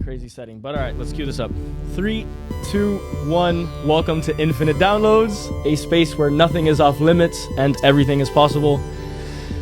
crazy setting. But all right, let's cue this up. 3, 2, 1. Welcome to Infinite Downloads, a space where nothing is off limits and everything is possible.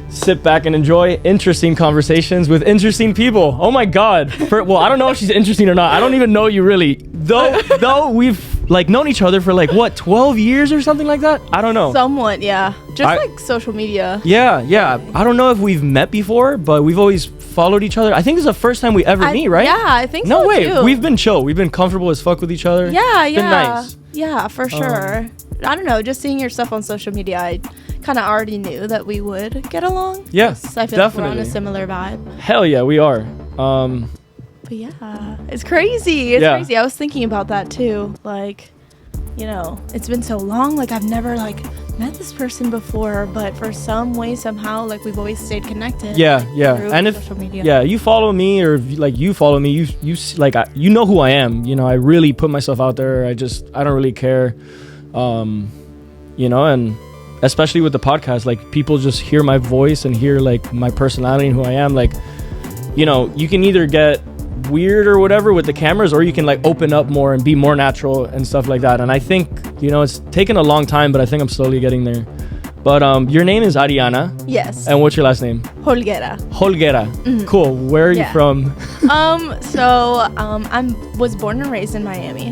Sit back and enjoy interesting conversations with interesting people. Oh my God. Well, I don't know if she's interesting or not. I don't even know you really. Though we've known each other for 12 years or something like that. I don't know. Somewhat, yeah. Just social media. Yeah. I don't know if we've met before, but we've always followed each other. I think this is the first time we ever meet, right? Yeah, I think no so way. too. We've been chill. We've been comfortable as fuck with each other. Yeah. It's been nice. Yeah, for sure. I don't know. Just seeing your stuff on social media, I kind of already knew that we would get along. Yes, I feel definitely. like we're on a similar vibe. Hell yeah, we are. But yeah, it's crazy. It's crazy. I was thinking about that too. It's been so long. I've never met this person before, but for some way, somehow, we've always stayed connected. Yeah. And if social media. you follow me or you follow me, you know who I am. I really put myself out there. I don't really care. And especially with the podcast, people just hear my voice and hear my personality and who I am. You can either get weird or whatever with the cameras, or you can open up more and be more natural and stuff like that. And I think it's taken a long time, but I think I'm slowly getting there. But your name is Arianna. Yes. And what's your last name? Jolguera. Mm-hmm. Cool. Where are you from? I was born and raised in Miami.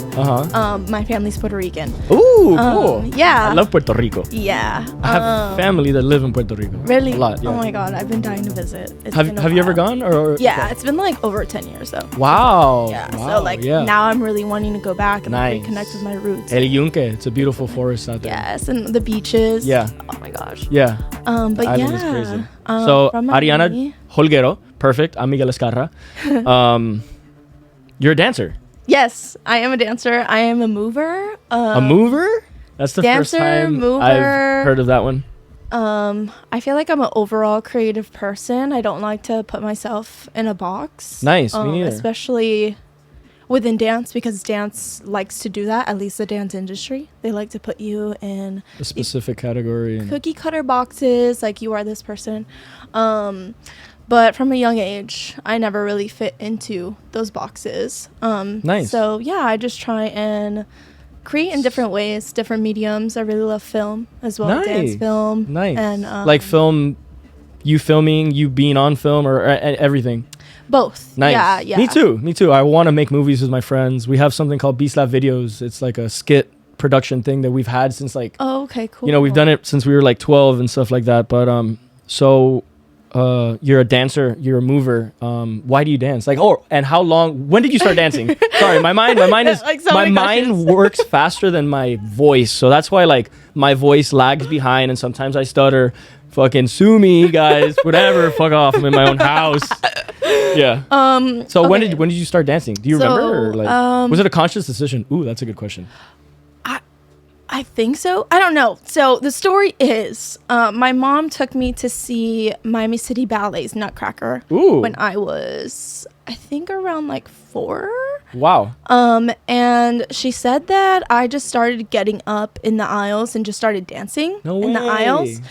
My family's Puerto Rican. Ooh, cool. Yeah. I love Puerto Rico. Yeah. I have family that live in Puerto Rico. Really? A lot, yeah. Oh my God, I've been dying to visit. Have you ever gone? Or yeah, it's been over 10 years though. Wow. Yeah. Wow, so now I'm really wanting to go back and nice. reconnect with my roots. El Yunque. It's a beautiful forest out there. Yes, and the beaches. Yeah. Oh my gosh. Yeah. But Island yeah. is crazy. So Arianna Jolguera, perfect. I'm Miguel Escarra. You're a dancer. Yes, I am a dancer. I am a mover. A mover? That's the dancer, first time mover. I've heard of that one. I feel like I'm an overall creative person. I don't like to put myself in a box. Nice, me neither. Especially within dance, because dance likes to do that. At least the dance industry, they like to put you in a specific category. Cookie cutter boxes, you are this person. But from a young age, I never really fit into those boxes. Nice. So yeah, I just try and create in different ways, different mediums. I really love film as well. Nice. Dance film. Nice. And film, you filming, you being on film, or everything. Both. Nice. Yeah. Me too. I want to make movies with my friends. We have something called B-Slap Videos. It's a skit production thing that we've had since Oh, okay, cool. we've done it since we were 12 and stuff like that. But you're a dancer, you're a mover. Why do you dance? And how long? When did you start dancing? Sorry, my mind is my mind works faster than my voice, so that's why my voice lags behind, and sometimes I stutter. Fucking sue me, guys. Whatever. Fuck off. I'm in my own house. Yeah. So okay. when did you start dancing? Do you remember? Or was it a conscious decision? Ooh, that's a good question. I think so. I don't know. So the story is, my mom took me to see Miami City Ballet's Nutcracker. Ooh. When I was, I think, around 4. Wow. And she said that I just started getting up in the aisles and just started dancing in the aisles.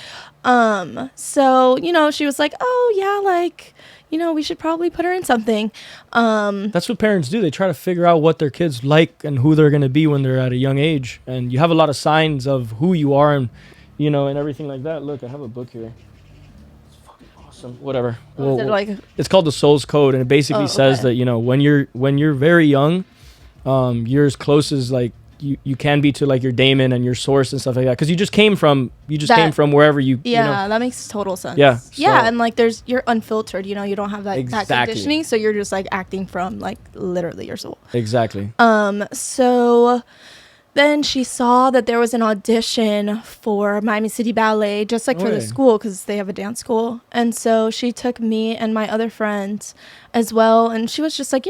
So she was like, oh yeah, we should probably put her in something. That's what parents do. They try to figure out what their kids like and who they're going to be when they're at a young age. And you have a lot of signs of who you are and, and everything like that. Look, I have a book here. It's fucking awesome. Whatever. It's called The Soul's Code. And it basically says that, when you're very young, you're as close as you can be to your daemon and your source and stuff like that, because you just came from wherever you that makes total sense. And you're unfiltered, you don't have that conditioning, so you're just acting from literally your soul. Exactly. So then she saw that there was an audition for Miami City Ballet, just for the school, because they have a dance school. And so she took me and my other friends as well, and she was just just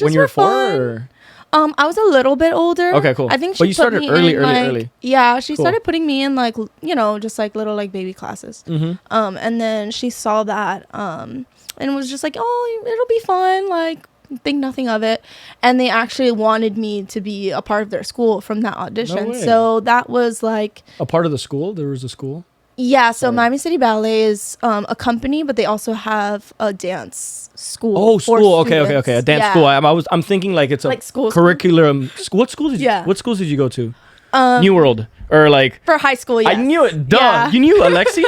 when you were 4 fun. or? I was a little bit older. Okay, cool. I think but you started early. Yeah, she started putting me in just little baby classes. Mm-hmm. And then she saw that and was just oh, it'll be fun. Think nothing of it. And they actually wanted me to be a part of their school from that audition. No way. So that was a part of the school. There was a school. Yeah, so Sorry. Miami City Ballet is a company, but they also have a dance school. Oh, for school. Okay. students. A dance Yeah. school. I'm thinking like it's a Like school. curriculum. What schools did you? Yeah. What schools did you go to? New World or like? For high school, yes. I knew it. Duh. Yeah. You knew Alexi?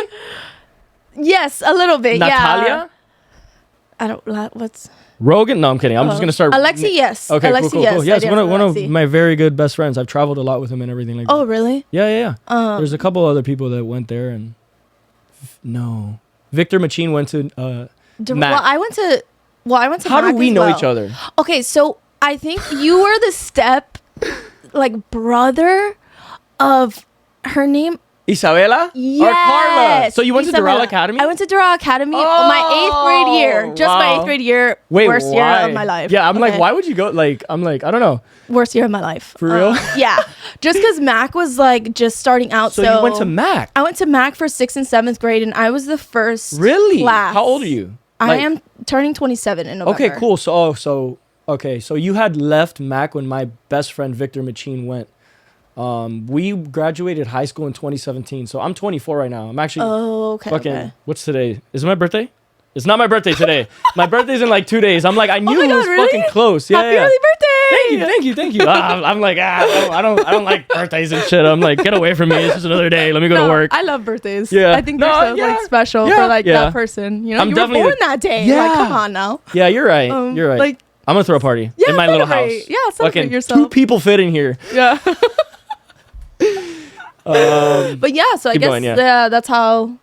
Yes, a little bit. Yeah. Natalia? I don't. What's Rogan? No, I'm kidding. I'm just gonna start. Alexi? Yes. Okay, Alexi, cool. yes. Yes, I one did of Alexi. my very good best friends. I've traveled a lot with him and everything like that. Oh, really? Yeah. There's a couple other people that went there and no. Victor Machine went to Mac. Well, I went to. How do Mac we as know well. each other? Okay, so I think you were the like brother of her name. Isabella? Yes. Or Carla? So you went to Isabella. Doral Academy? I went to Doral Academy my 8th grade year. Just my wow. 8th grade year. Wait, worst year of my life. Yeah, I'm like, Okay. why would you go? Like, I'm like, I don't know. Worst year of my life. For real? Yeah. Just because Mac was like just starting out. So you went to Mac? I went to Mac for 6th and 7th grade, and I was the first Really? class. How old are you? I Like- am turning 27 in November. Okay, cool. So you had left Mac when my best friend Victor Machine went. We graduated high school in 2017. So I'm 24 right now. I'm actually Oh, okay. fucking. Okay. What's today? Is it my birthday? It's not my birthday today. My birthday's in like 2 days. I'm like, I knew my it was God, really? fucking close. Yeah, Happy yeah. early birthday! Thank you. I'm like, I don't like birthdays and shit. I'm like, get away from me. It's just another day. Let me go to work. I love birthdays. Yeah. I think they're No, so yeah. like special Yeah. for like Yeah. that person. You know, I'm you were definitely born the- that day. Yeah. Like, come on now. Yeah, you're right. You're right. Like, I'm gonna throw a party yeah, in my little house. celebrate. Yeah, celebrate Fucking yourself. 2 people fit in here. Yeah. But yeah, so I Keep guess going, yeah. that's how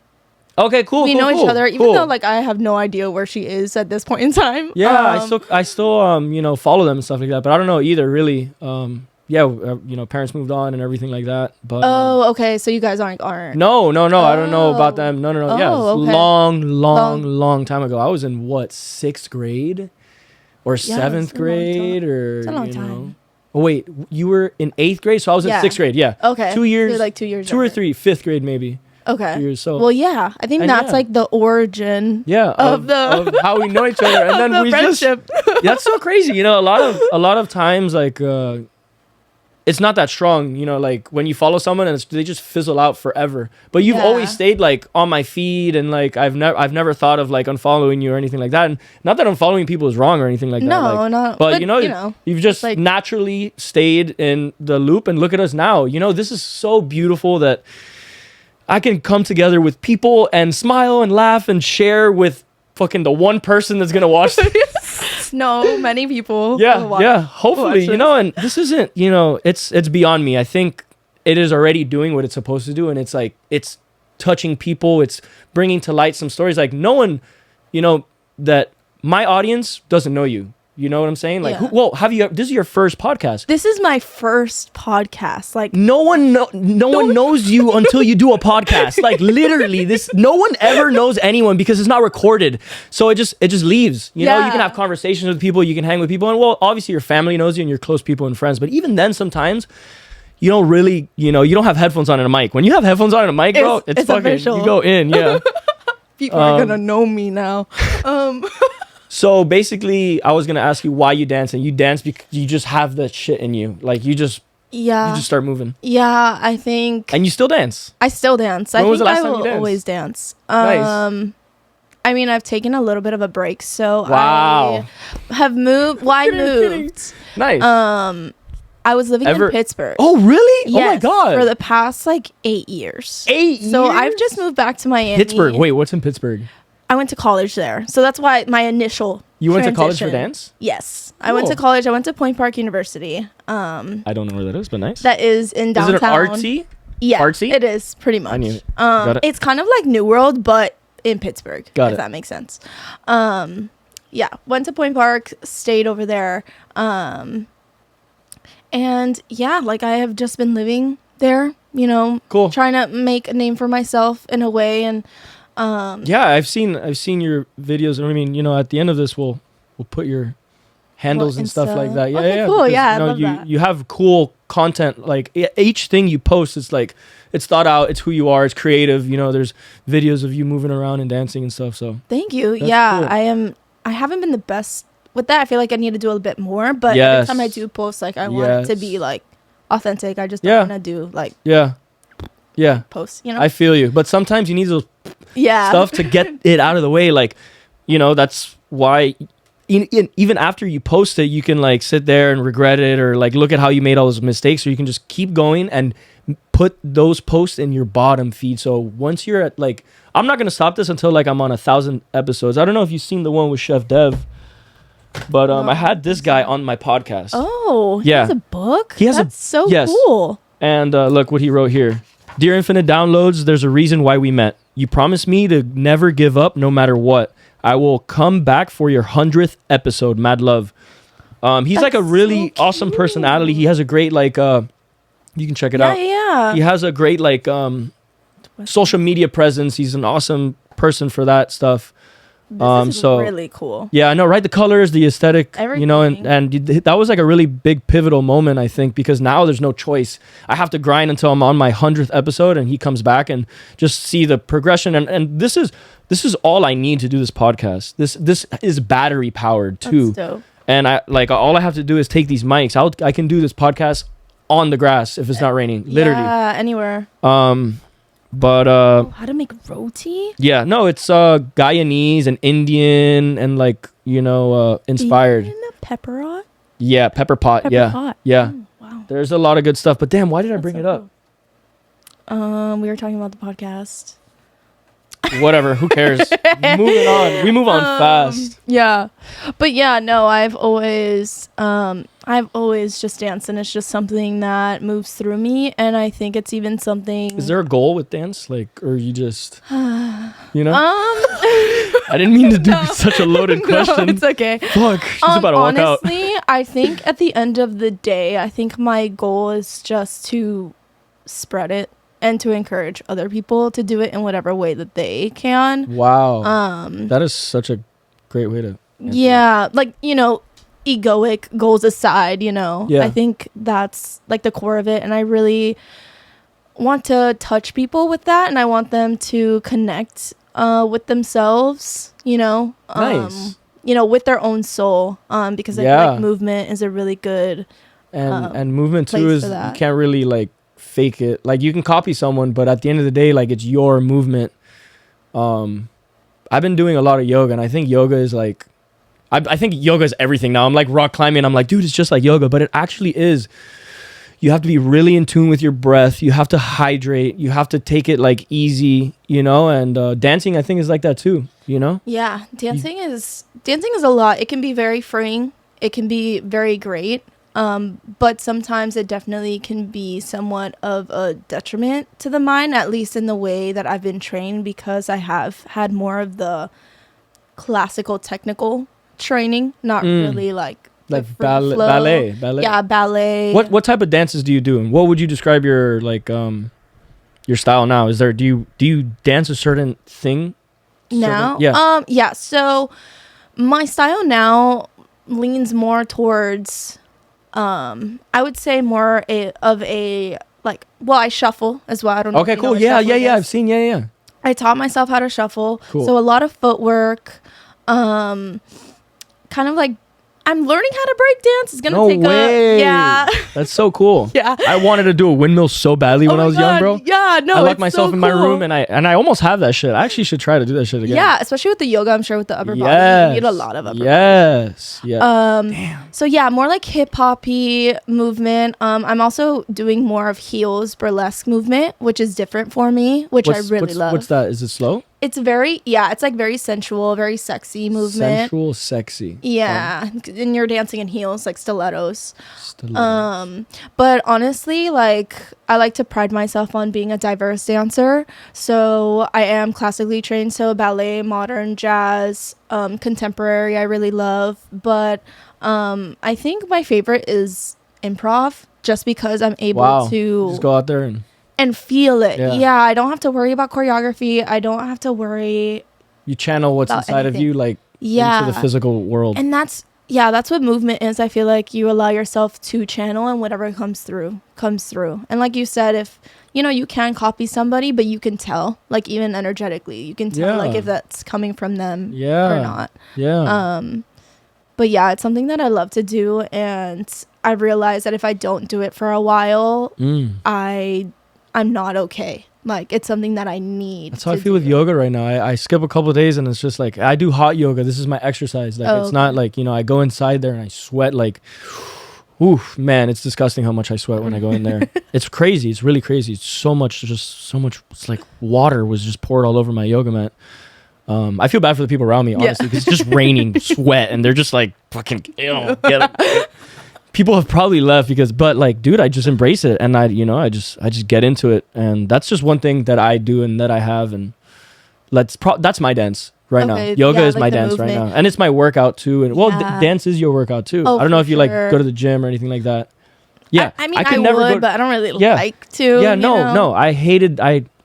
Okay, cool. we cool, know cool, each other. Even cool. though like I have no idea where she is at this point in time. Yeah, I still follow them and stuff like that, but I don't know either really. Parents moved on and everything like that. But Oh, okay. So you guys aren't. no, I don't know about Oh. them. No. Oh, Yeah, it's okay. long time ago. I was in what 6th grade or Yeah, 7th it's a long grade time. or It's a long you time. know. Oh wait, you were in 8th grade, so I was in Yeah. 6th grade. Yeah. Okay. 2 years. You're like 2 years. 2 or younger. 3, 5th grade maybe. Okay. 2 years. So Well, yeah. I think And that's yeah. like the origin. yeah, of of how we know each other, and of then the we just friendship. that's so crazy. You know, a lot of times like it's not that strong, you know, like when you follow someone and they just fizzle out forever. But you've Yeah. always stayed like on my feed, and like I've never thought of like unfollowing you or anything like that. And not that unfollowing people is wrong or anything like that. No, like, no. But you know, you've just like- naturally stayed in the loop, and look at us now. You know, this is so beautiful that I can come together with people and smile and laugh and share with fucking the one person that's gonna watch this. No, many people. will Yeah, watch- yeah. Hopefully, watch you know, and this isn't, you know, it's beyond me. I think it is already doing what it's supposed to do, and it's like it's touching people. It's bringing to light some stories. Like no one, you know, that my audience doesn't know you. You know what I'm saying? Like, Yeah. have you? This is your first podcast. This is my first podcast. Like, No one knows you until you do a podcast. Like literally, no one ever knows anyone because it's not recorded. So it just leaves. You know, you can Yeah. have conversations with people, you can hang with people, and well, obviously your family knows you and your close people and friends. But even then, sometimes you don't really, you know, you don't have headphones on and a mic. When you have headphones on and a mic, bro, it's fucking official. you go in, yeah. people are gonna know me now. So basically, I was gonna ask you why you dance, and you dance because you just have that shit in you. Like you just Yeah. start moving, Yeah, I think and you still dance. I still dance. When I was think the last I time you will danced? always dance. Nice. I mean, I've taken a little bit of a break, so Wow. I have moved. Well, I moved. Nice. I was living Ever- in Pittsburgh. Oh, really? Yes, Oh my god. for the past like 8 years. 8 years. So I've just moved back to Miami. Pittsburgh. Wait, what's in Pittsburgh? I went to college there, so that's why my initial. You went to college for transition- dance? Yes, I went to Cool. college. I went to Point Park University. I don't know where that is, but nice. That is in Is downtown. it an artsy? Yeah, artsy? it is pretty much. knew it. Got it. It's kind of like New World, but in Pittsburgh. Got if it. that makes sense. Yeah, went to Point Park, stayed over there, and yeah, like I have just been living there. You know, Cool. trying to make a name for myself in a way, and Yeah, I've seen your videos. I mean, you know, at the end of this, we'll put your handles What, and stuff Insta? like that. Yeah, Okay, yeah. cool. because, Yeah, I you know, love that. you have cool content. Like each thing you post, it's like it's thought out. It's who you are. It's creative. You know, there's videos of you moving around and dancing and stuff. So thank you. That's Yeah, cool. I haven't been the best with that. I feel like I need to do a little bit more. But Yes. every time I do post, like I want it to Yes. be like authentic. I just Yeah. don't want to do like yeah, Yeah. post, you know? I feel you. But sometimes you need those Yeah. stuff to get it out of the way. Like, that's why even after you post it, you can like sit there and regret it, or like look at how you made all those mistakes, or you can just keep going and put those posts in your bottom feed. So once you're at like, I'm not going to stop this until like I'm on 1,000 episodes. I don't know if you've seen the one with Chef Dev, but I had this guy on my podcast. Oh, he has a book? That's so cool. And look what he wrote here. Dear Infinite Downloads, there's a reason why we met. You promised me to never give up no matter what. I will come back for your 100th episode. Mad love. He's like a really awesome personality. He has a great like you can check it out. Yeah. He has a great like social media presence. He's an awesome person for that stuff. This is really cool. Yeah, I know, right? The colors, the aesthetic, everything. and that was like a really big pivotal moment, I think, because now there's no choice. I have to grind until I'm on my 100th episode, and he comes back and just see the progression. And this is all I need to do this podcast. This is battery powered too. That's dope. And I like all I have to do is take these mics. I can do this podcast on the grass if it's not raining, literally. Yeah, anywhere. But how to make roti? yeah, no, it's Guyanese and Indian and like inspired. Pepper pot? Yeah, pepper pot. Pepper Yeah, pot. yeah. Oh, wow. There's a lot of good stuff. But damn, why did I bring so it up? We were talking about the podcast. Whatever, who cares? Moving on. We move on fast. Yeah. But yeah, no, I've always just danced, and it's just something that moves through me, and I think it's even something. Is there a goal with dance? Like, or you just I didn't mean to do such a loaded question. No, it's okay. Fuck, she's about to walk out. Honestly, I think at the end of the day, I think my goal is just to spread it and to encourage other people to do it in whatever way that they can. Wow. That is such a great way to yeah, that. Like, egoic goals aside, I think that's like the core of it, and I really want to touch people with that, and I want them to connect with themselves, nice. With their own soul, because I feel like movement is a really good and movement too is you that. can't really like fake it. Like you can copy someone, but at the end of the day, like it's your movement. I've been doing a lot of yoga, and I think yoga is like I think yoga is everything now. I'm like rock climbing. I'm like, dude, it's just like yoga, but it actually is. You have to be really in tune with your breath. You have to hydrate. You have to take it like easy, and dancing I think is like that too, Yeah, dancing is a lot. It can be very freeing. It can be very great. But sometimes it definitely can be somewhat of a detriment to the mind, at least in the way that I've been trained, because I have had more of the classical technical training, not really like ballet. Yeah, ballet. What type of dances do you do, and what would you describe your like your style now? Is there do you dance a certain thing now? Yeah. So my style now leans more towards I would say more of a like, well, I shuffle as well. I don't know. Okay, cool. Yeah. I've seen. Yeah. I taught myself how to shuffle. Cool. So a lot of footwork, kind of like I'm learning how to break dance. It's gonna take yeah. That's so cool. Yeah. I wanted to do a windmill so badly when I was young, bro. Yeah, no. I locked myself in my room, and I almost have that shit. I actually should try to do that shit again. Yeah, especially with the yoga, I'm sure with the upper body. You need a lot of upper body. Yes. Yeah. Damn. So yeah, more like hip hoppy movement. I'm also doing more of heels burlesque movement, which is different for me, which I really love. What's that? Is it slow? It's it's like very sensual, very sexy movement. Sensual, sexy. Yeah, and you're dancing in heels, like stilettos. But honestly, like I like to pride myself on being a diverse dancer. So I am classically trained, so ballet, modern, jazz, contemporary. I really love, but I think my favorite is improv, just because I'm able to just go out there and feel it. Yeah, I don't have to worry about choreography. I don't have to worry. You channel what's inside of you, like into the physical world. And that's what movement is. I feel like you allow yourself to channel, and whatever comes through. And like you said, if you can copy somebody, but you can tell, like even energetically, you can tell like if that's coming from them or not. Yeah. But yeah, it's something that I love to do, and I realize that if I don't do it for a while, I I'm not okay. Like, it's something that I need. That's how I feel with yoga right now. I skip a couple of days and it's just like, I do hot yoga. This is my exercise. Like, it's not like, I go inside there and I sweat like, oof, man, it's disgusting how much I sweat when I go in there. It's crazy. It's really crazy. It's so much. It's like water was just poured all over my yoga mat. I feel bad for the people around me, honestly, because it's just raining sweat and they're just like, fucking, get it. People have probably left but like, dude, I just embrace it and I just get into it, and that's just one thing that I do and that I have, and that's my dance right now. Yoga is like my dance movement. Right now, and it's my workout too. And dance is your workout too. I don't know if you like go to the gym or anything like that. Yeah, I mean, I would, but I don't really like to. Yeah, no,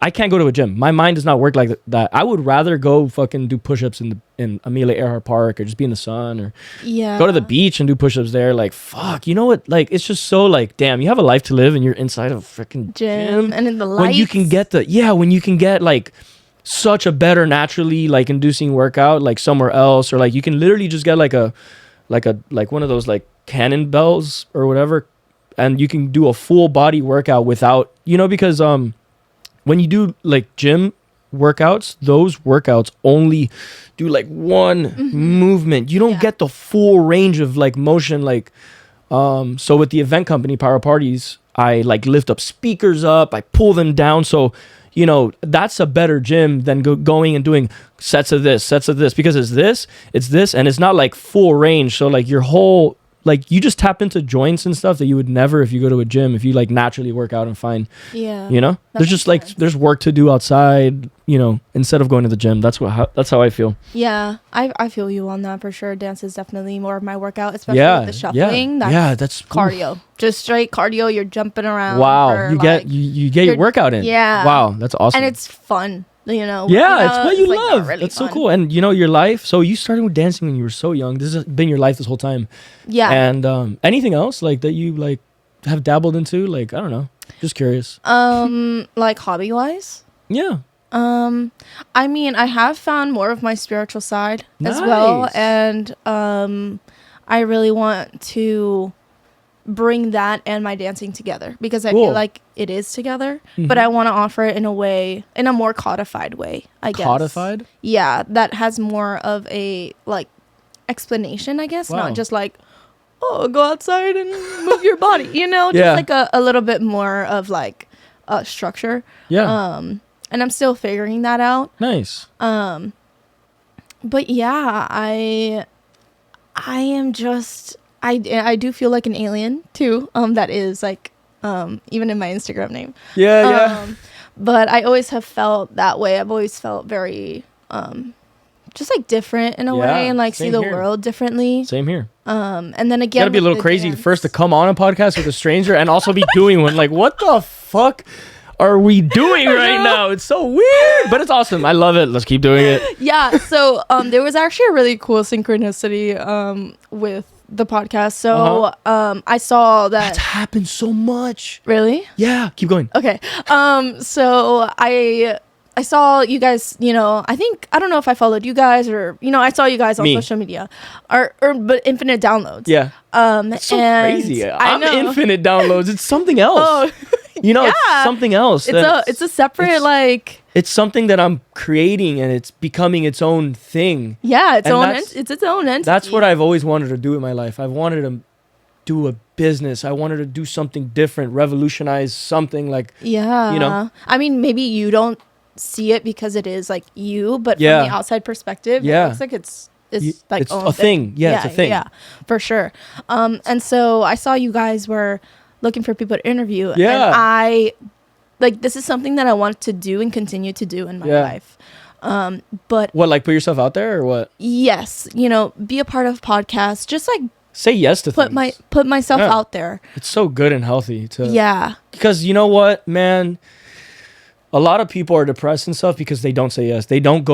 I can't go to a gym. My mind does not work like that. I would rather go fucking do push-ups in Amelia Earhart Park, or just be in the sun, or go to the beach and do push-ups there. Like, fuck, you know what? Like, it's just so like, damn, you have a life to live and you're inside of a freaking gym. And in the lights. When you can get like such a better naturally like inducing workout like somewhere else, or like you can literally just get like one of those like cannon bells or whatever, and you can do a full body workout without, because when you do like gym workouts, those workouts only do like one movement. You don't get the full range of like motion. Like, so with the event company Power Parties, I like lift up speakers up, I pull them down. So, that's a better gym than going and doing sets of this, because it's this, and it's not like full range. So like your whole, like you just tap into joints and stuff that you would never if you go to a gym, if you like naturally work out and find, there's just like, there's work to do outside, instead of going to the gym. That's how I feel. Yeah. I feel you on that for sure. Dance is definitely more of my workout, especially with the shuffling. That's cardio. Oof. Just straight cardio. You're jumping around. Wow. You get your workout in. Yeah. Wow. That's awesome. And it's fun. It's what you love. Really that's fun. So cool. And your life, so you started with dancing when you were so young. This has been your life this whole time. Yeah. And anything else like that you like have dabbled into? Like, I don't know, just curious. Like hobby wise? Yeah. I mean, I have found more of my spiritual side as well, and I really want to bring that and my dancing together, because I feel like it is together, but I want to offer it in a more codified way, I guess. Codified? Yeah, that has more of a like explanation, I guess. Wow. Not just like, oh, go outside and move your body, just like a little bit more of like structure. Yeah. And I'm still figuring that out. Nice. But yeah, I am just, I do feel like an alien too. That is like, even in my Instagram name. Yeah. But I always have felt that way. I've always felt very, just like different in a way, and like see the world differently. Same here. And then again, gotta be a little crazy first to come on a podcast with a stranger and also be doing one. Like, what the fuck are we doing right now? It's so weird, but it's awesome. I love it. Let's keep doing it. Yeah. So there was actually a really cool synchronicity with the podcast. So I saw that's happened so much. Really? Yeah. Keep going. Okay. So I saw you guys, I don't know if I followed you guys or, I saw you guys on social media but infinite downloads. Yeah. It's so crazy. I'm infinite downloads. It's something else. Oh. It's something else. It's a separate, like, it's something that I'm creating, and it's becoming its own thing. Yeah. It's its own entity. That's what I've always wanted to do in my life. I've wanted to do a business. I wanted to do something different, revolutionize something like, I mean, maybe you don't see it because it is like you, but from the outside perspective, it looks like it's like it's a thing. Yeah, it's a thing. Yeah, for sure. And so I saw you guys were looking for people to interview. Yeah. And I like, this is something that I want to do and continue to do in my life. But what, like put yourself out there or what? Yes. Be a part of podcasts, just like say yes to things. Put myself out there. It's so good and healthy to because you know what, man, a lot of people are depressed and stuff because they don't say yes. They don't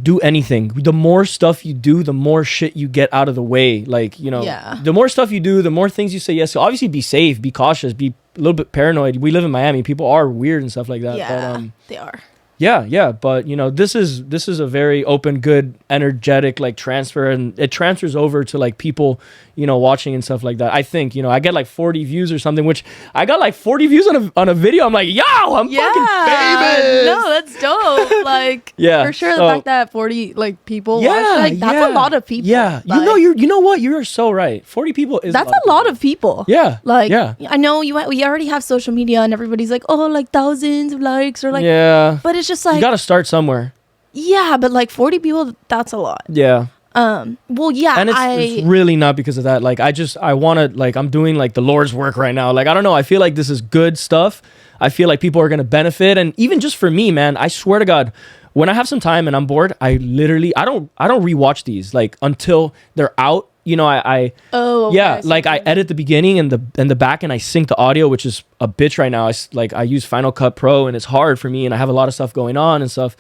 do anything. The more stuff you do, the more shit you get out of the way. Like, the more stuff you do, the more things you say yes to. Obviously, be safe, be cautious, be a little bit paranoid. We live in Miami. People are weird and stuff like that. Yeah, but, they are. Yeah. But this is a very open, good, energetic like transfer, and it transfers over to like people, watching and stuff like that. I think, I get like 40 views or something, which I got like 40 views on a video. I'm like, yo, I'm fucking famous. No, that's dope. Like, yeah, for sure. The fact that 40 like people watch, like that's a lot of people. Yeah, like, you know what? You're so right. 40 people is that's a lot of people. Yeah, like yeah. I know we already have social media, and everybody's like, oh, like thousands of likes or like, yeah. But it's just like you got to start somewhere. Yeah, but like 40 people, that's a lot. Yeah. Well, yeah, and it's really not because of that. Like, I want to, like, I'm doing like the Lord's work right now. Like, I don't know. I feel like this is good stuff. I feel like people are going to benefit. And even just for me, man, I swear to God, when I have some time and I'm bored, I don't rewatch these like until they're out. Okay, I edit the beginning and the back, and I sync the audio, which is a bitch right now. I use Final Cut Pro, and it's hard for me, and I have a lot of stuff going on and stuff.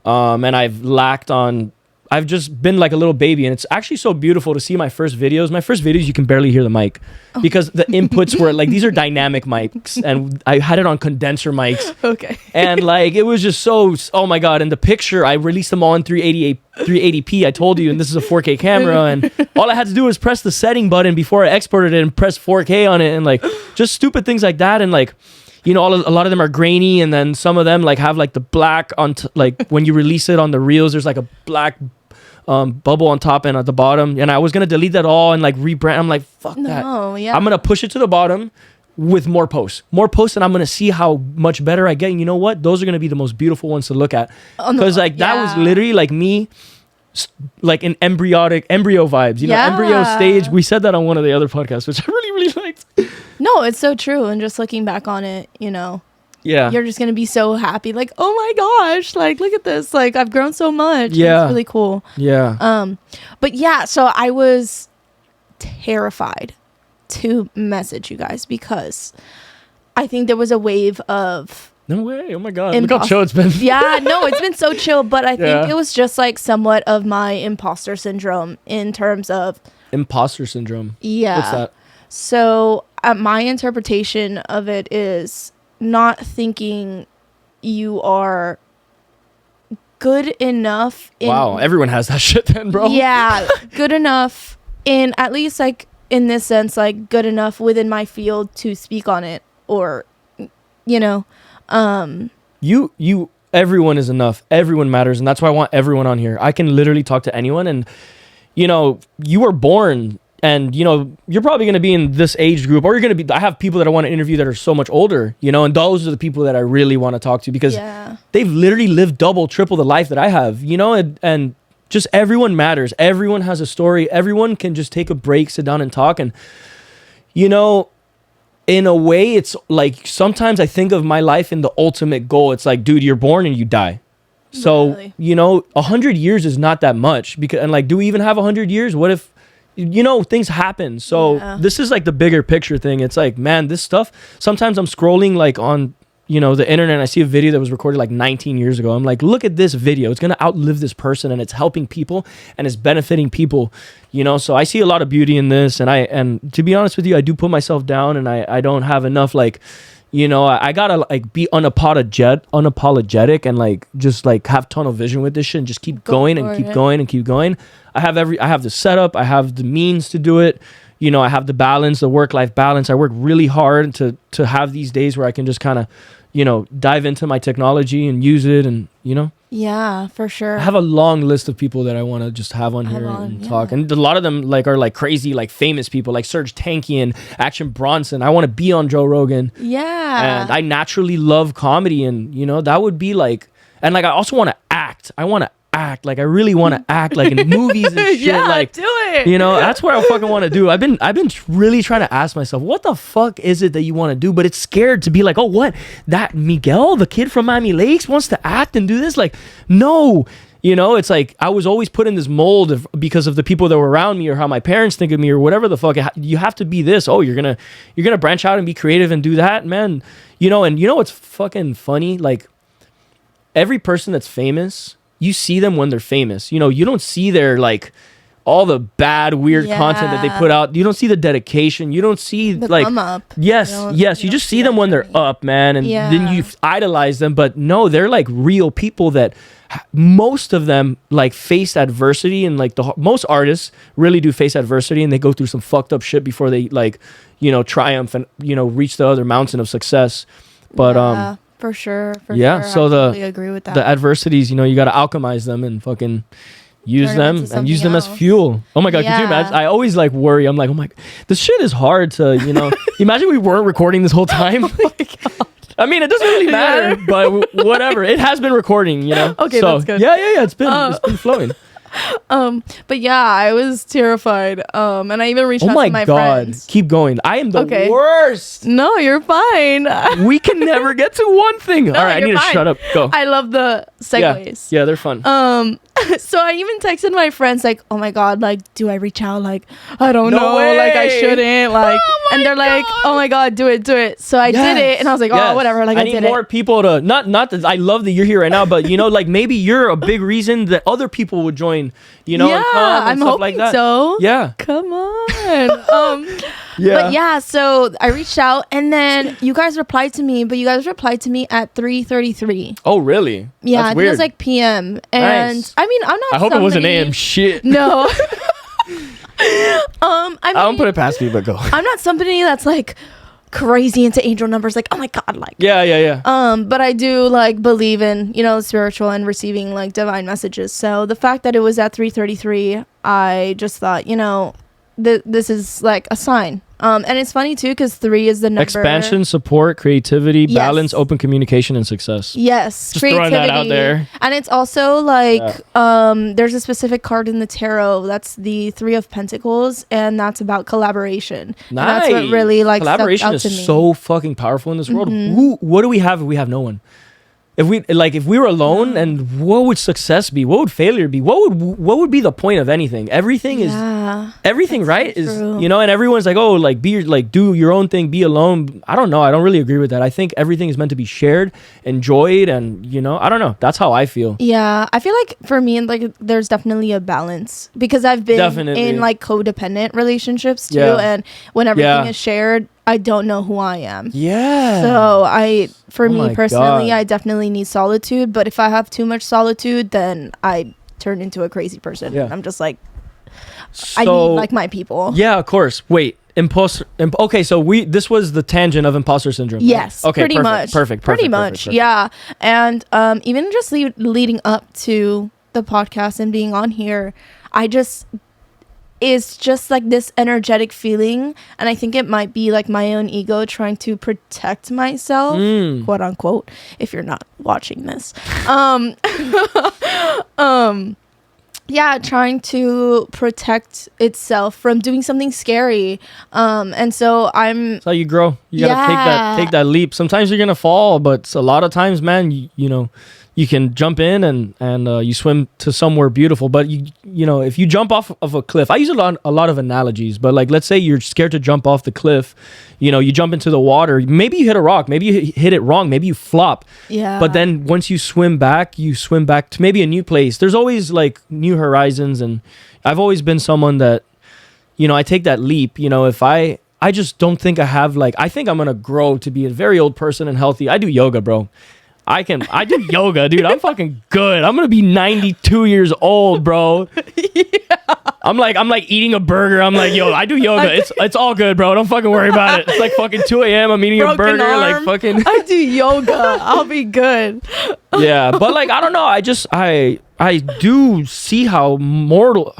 And I've just been like a little baby, and it's actually so beautiful to see my first videos. My first videos, you can barely hear the mic because the inputs were like, these are dynamic mics, and I had it on condenser mics. Okay. And like, it was just so, oh my God. And the picture, I released them all in 380p, I told you, and this is a 4K camera, and all I had to do was press the setting button before I exported it and press 4K on it, and like, just stupid things like that. And like, a lot of them are grainy, and then some of them like have like the black on like when you release it on the reels, there's like a black bubble on top and at the bottom, and I was gonna delete that all and like rebrand. I'm like, fuck that. Yeah. I'm gonna push it to the bottom with more posts, and I'm gonna see how much better I get. And you know what? Those are gonna be the most beautiful ones to look at, because like that was literally like me, like an embryo vibes, embryo stage. We said that on one of the other podcasts, which I really liked. No, it's so true. And just looking back on it, yeah, you're just gonna be so happy, like, oh my gosh, like, look at this, like, I've grown so much. Yeah, it's really cool. Yeah. But yeah, so I was terrified to message you guys because I think there was a wave of no way. Oh my God, look how chill it's been. Yeah, no, it's been so chill, but I think it was just like somewhat of my imposter syndrome in terms of imposter syndrome. Yeah. What's that? So my interpretation of it is not thinking you are good enough. Wow, everyone has that shit then, bro. Yeah, good enough in, at least like in this sense, like good enough within my field to speak on it, or everyone is enough. Everyone matters, and that's why I want everyone on here. I can literally talk to anyone, and you were born. And, you're probably going to be in this age group, or you're going to be, I have people that I want to interview that are so much older, and those are the people that I really want to talk to, because they've literally lived double, triple the life that I have, and just everyone matters. Everyone has a story. Everyone can just take a break, sit down and talk. And, in a way, it's like, sometimes I think of my life in the ultimate goal. It's like, dude, you're born and you die. So, Literally. 100 years is not that much, because, and like, do we even have 100 years? What if, things happen. So this is like the bigger picture thing. It's like, man, this stuff, sometimes I'm scrolling like on, the internet, and I see a video that was recorded like 19 years ago. I'm like, look at this video. It's going to outlive this person, and it's helping people, and it's benefiting people, so I see a lot of beauty in this. And to be honest with you, I do put myself down, and I don't have enough, like, I gotta like be unapologetic and like just like have tunnel vision with this shit and just keep going and keep going and keep going. I have the setup, I have the means to do it. I have the balance, the work-life balance. I work really hard to have these days where I can just kind of, dive into my technology and use it, and Yeah, for sure. I have a long list of people that I want to just have on here and talk. And a lot of them like are like crazy, like famous people like Serge Tankian, Action Bronson. I want to be on Joe Rogan. Yeah. And I naturally love comedy, and that would be like, and like I also want to act. I want to act. Like I really want to act like in movies and shit. Yeah, like do it. That's what I fucking want to do. I've been really trying to ask myself, what the fuck is it that you want to do? But it's scared to be like, oh, what? That Miguel, the kid from Miami Lakes, wants to act and do this? Like, no. It's like I was always put in this mold because of the people that were around me, or how my parents think of me, or whatever the fuck. You have to be this. Oh, you're gonna branch out and be creative and do that, man. And what's fucking funny? Like every person that's famous, you see them when they're famous. You don't see their like all the bad, weird content that they put out. You don't see the dedication. You don't see the like come up. Yes. You just see them when they're up, man, and then you idolize them. But no, they're like real people that most of them like face adversity, and like most artists really do face adversity, and they go through some fucked up shit before they like, you know, triumph and, you know, reach the other mountain of success. But for sure. So I totally agree with that. The adversities, you know, you got to alchemize them and fucking use them as fuel. Oh my God, could you imagine? I always like worry. I'm like, oh my, this shit is hard to, you know, imagine we weren't recording this whole time. Oh my God. I mean, it doesn't really matter, but whatever. It has been recording, you know? Okay, so, that's good. Yeah. It's been flowing. But yeah, I was terrified. And I even reached out to my friends. Keep going. I am the worst. No, you're fine. We can never get to one thing. All right, I need to shut up. Go. I love the segues. Yeah, they're fun. So I even texted my friends like, oh my God, like, do I reach out? Like, I don't know. Way. Like, I shouldn't. Like, and they're like, oh my God, do it. So I did it, and I was like, oh, whatever. Like, I need more people to not that I love that you're here right now, but you know, like maybe you're a big reason that other people would join. You know, and come and I'm stuff hoping like that. so. Yeah. Come on. But yeah, so I reached out, and then you guys replied to me, but you guys replied to me at 3:33. Oh, really? Yeah, That's I think weird. it was like PM. And nice. I mean, I'm not. I hope it wasn't AM shit. No. I don't put it past me, but go. I'm not somebody that's like crazy into angel numbers, like, oh my God, like. Yeah. But I do like believe in, you know, spiritual and receiving like divine messages. So the fact that it was at 3:33, I just thought, you know, this is like a sign. And it's funny too, because 3 is the number. Expansion, support, creativity, balance, open communication, and success. Yes, just throwing that out there. And it's also like there's a specific card in the tarot that's the 3 of Pentacles, and that's about collaboration. Nice. And that's what really like collaboration stuck out is to me. so fucking powerful in this world. What do we have if we have no one? If we were alone, and what would success be? What would failure be? What would be the point of anything? Everything is right? Is you know, and everyone's like, oh, like do your own thing, be alone. I don't know. I don't really agree with that. I think everything is meant to be shared, enjoyed, and you know, I don't know. That's how I feel. Yeah, I feel like for me, like there's definitely a balance, because I've been in like codependent relationships too, and when everything is shared, I don't know who I am. Yeah. So for me personally, I definitely need solitude. But if I have too much solitude, then I turn into a crazy person. Yeah. I'm just like, I need like my people. Yeah, of course. Wait, okay, so this was the tangent of imposter syndrome. Yes. Right? Okay. Pretty much. Perfect. Yeah. And even just leading up to the podcast and being on here, it's just like this energetic feeling, and I think it might be like my own ego trying to protect myself, quote unquote, if you're not watching this. Trying to protect itself from doing something scary. And so that's how you grow. You gotta take that leap. Sometimes you're gonna fall, but a lot of times, man, you know, you can jump in and you swim to somewhere beautiful. But you know, if you jump off of a cliff, I use a lot of analogies. But like, let's say you're scared to jump off the cliff. You know, you jump into the water. Maybe you hit a rock. Maybe you hit it wrong. Maybe you flop. Yeah. But then once you swim back to maybe a new place. There's always like new horizons, and I've always been someone that, you know, I take that leap. You know, if I just don't think I have I think I'm gonna grow to be a very old person and healthy. I do yoga, bro. I do yoga, dude. I'm fucking good. I'm gonna be 92 years old, bro. Yeah. I'm like eating a burger. I'm like, yo, I do yoga. It's all good, bro. Don't fucking worry about it. It's like fucking 2 a.m. I'm eating a burger. Arm. Like fucking. I do yoga. I'll be good. Yeah, but like I don't know. I do see how mortal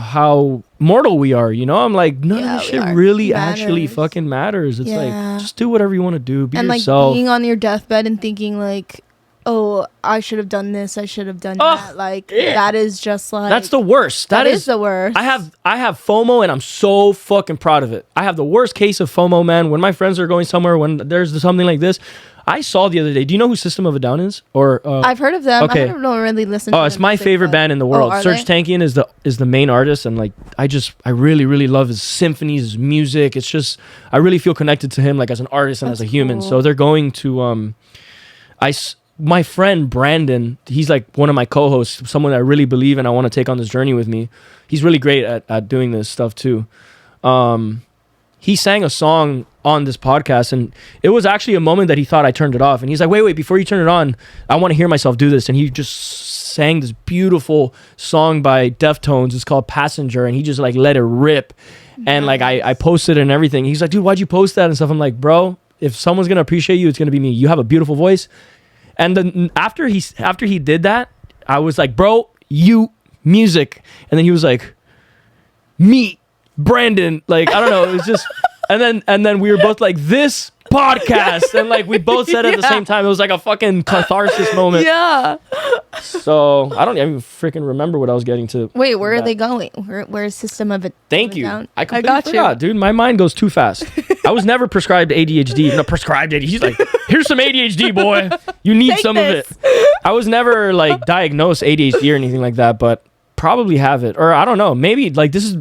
we are. You know, I'm like, none of this shit really actually fucking matters. It's like, just do whatever you want to do. Be yourself. Like being on your deathbed and thinking like, oh, I should have done this, I should have done that. Like that is just like, that's the worst. That is the worst. I have FOMO, and I'm so fucking proud of it. I have the worst case of FOMO, man. When my friends are going somewhere, when there's something like this, I saw the other day. Do you know who System of a Down is? Or I've heard of them. Okay. I don't really listen to them. Oh, it's my favorite band in the world. Serge Tankian is the main artist, and like I really, really love his symphonies, his music. It's just, I really feel connected to him like as an artist and as a human. So they're going to my friend Brandon, he's like one of my co-hosts, someone that I really believe and I want to take on this journey with me. He's really great at doing this stuff too. He sang a song on this podcast, and it was actually a moment that he thought I turned it off. And he's like, wait, before you turn it on, I want to hear myself do this. And he just sang this beautiful song by Deftones. It's called Passenger, and he just like let it rip. Nice. And like I posted it and everything. He's like, dude, why'd you post that and stuff? I'm like, bro, if someone's gonna appreciate you, it's gonna be me. You have a beautiful voice. And then after he did that, I was like, bro, you music. And then he was like, me, Brandon. Like, I don't know. It was just, and then we were both like, this podcast. And like, we both said it at the same time. It was like a fucking catharsis moment. Yeah. So I don't even freaking remember what I was getting to. Wait, where are they going? Where's System of it? Thank you. Down? I completely forgot, dude. My mind goes too fast. I was never prescribed ADHD. No, prescribed ADHD. He's like, here's some ADHD, boy. You need some of it. I was never like diagnosed ADHD or anything like that, but probably have it. Or I don't know. Maybe like this is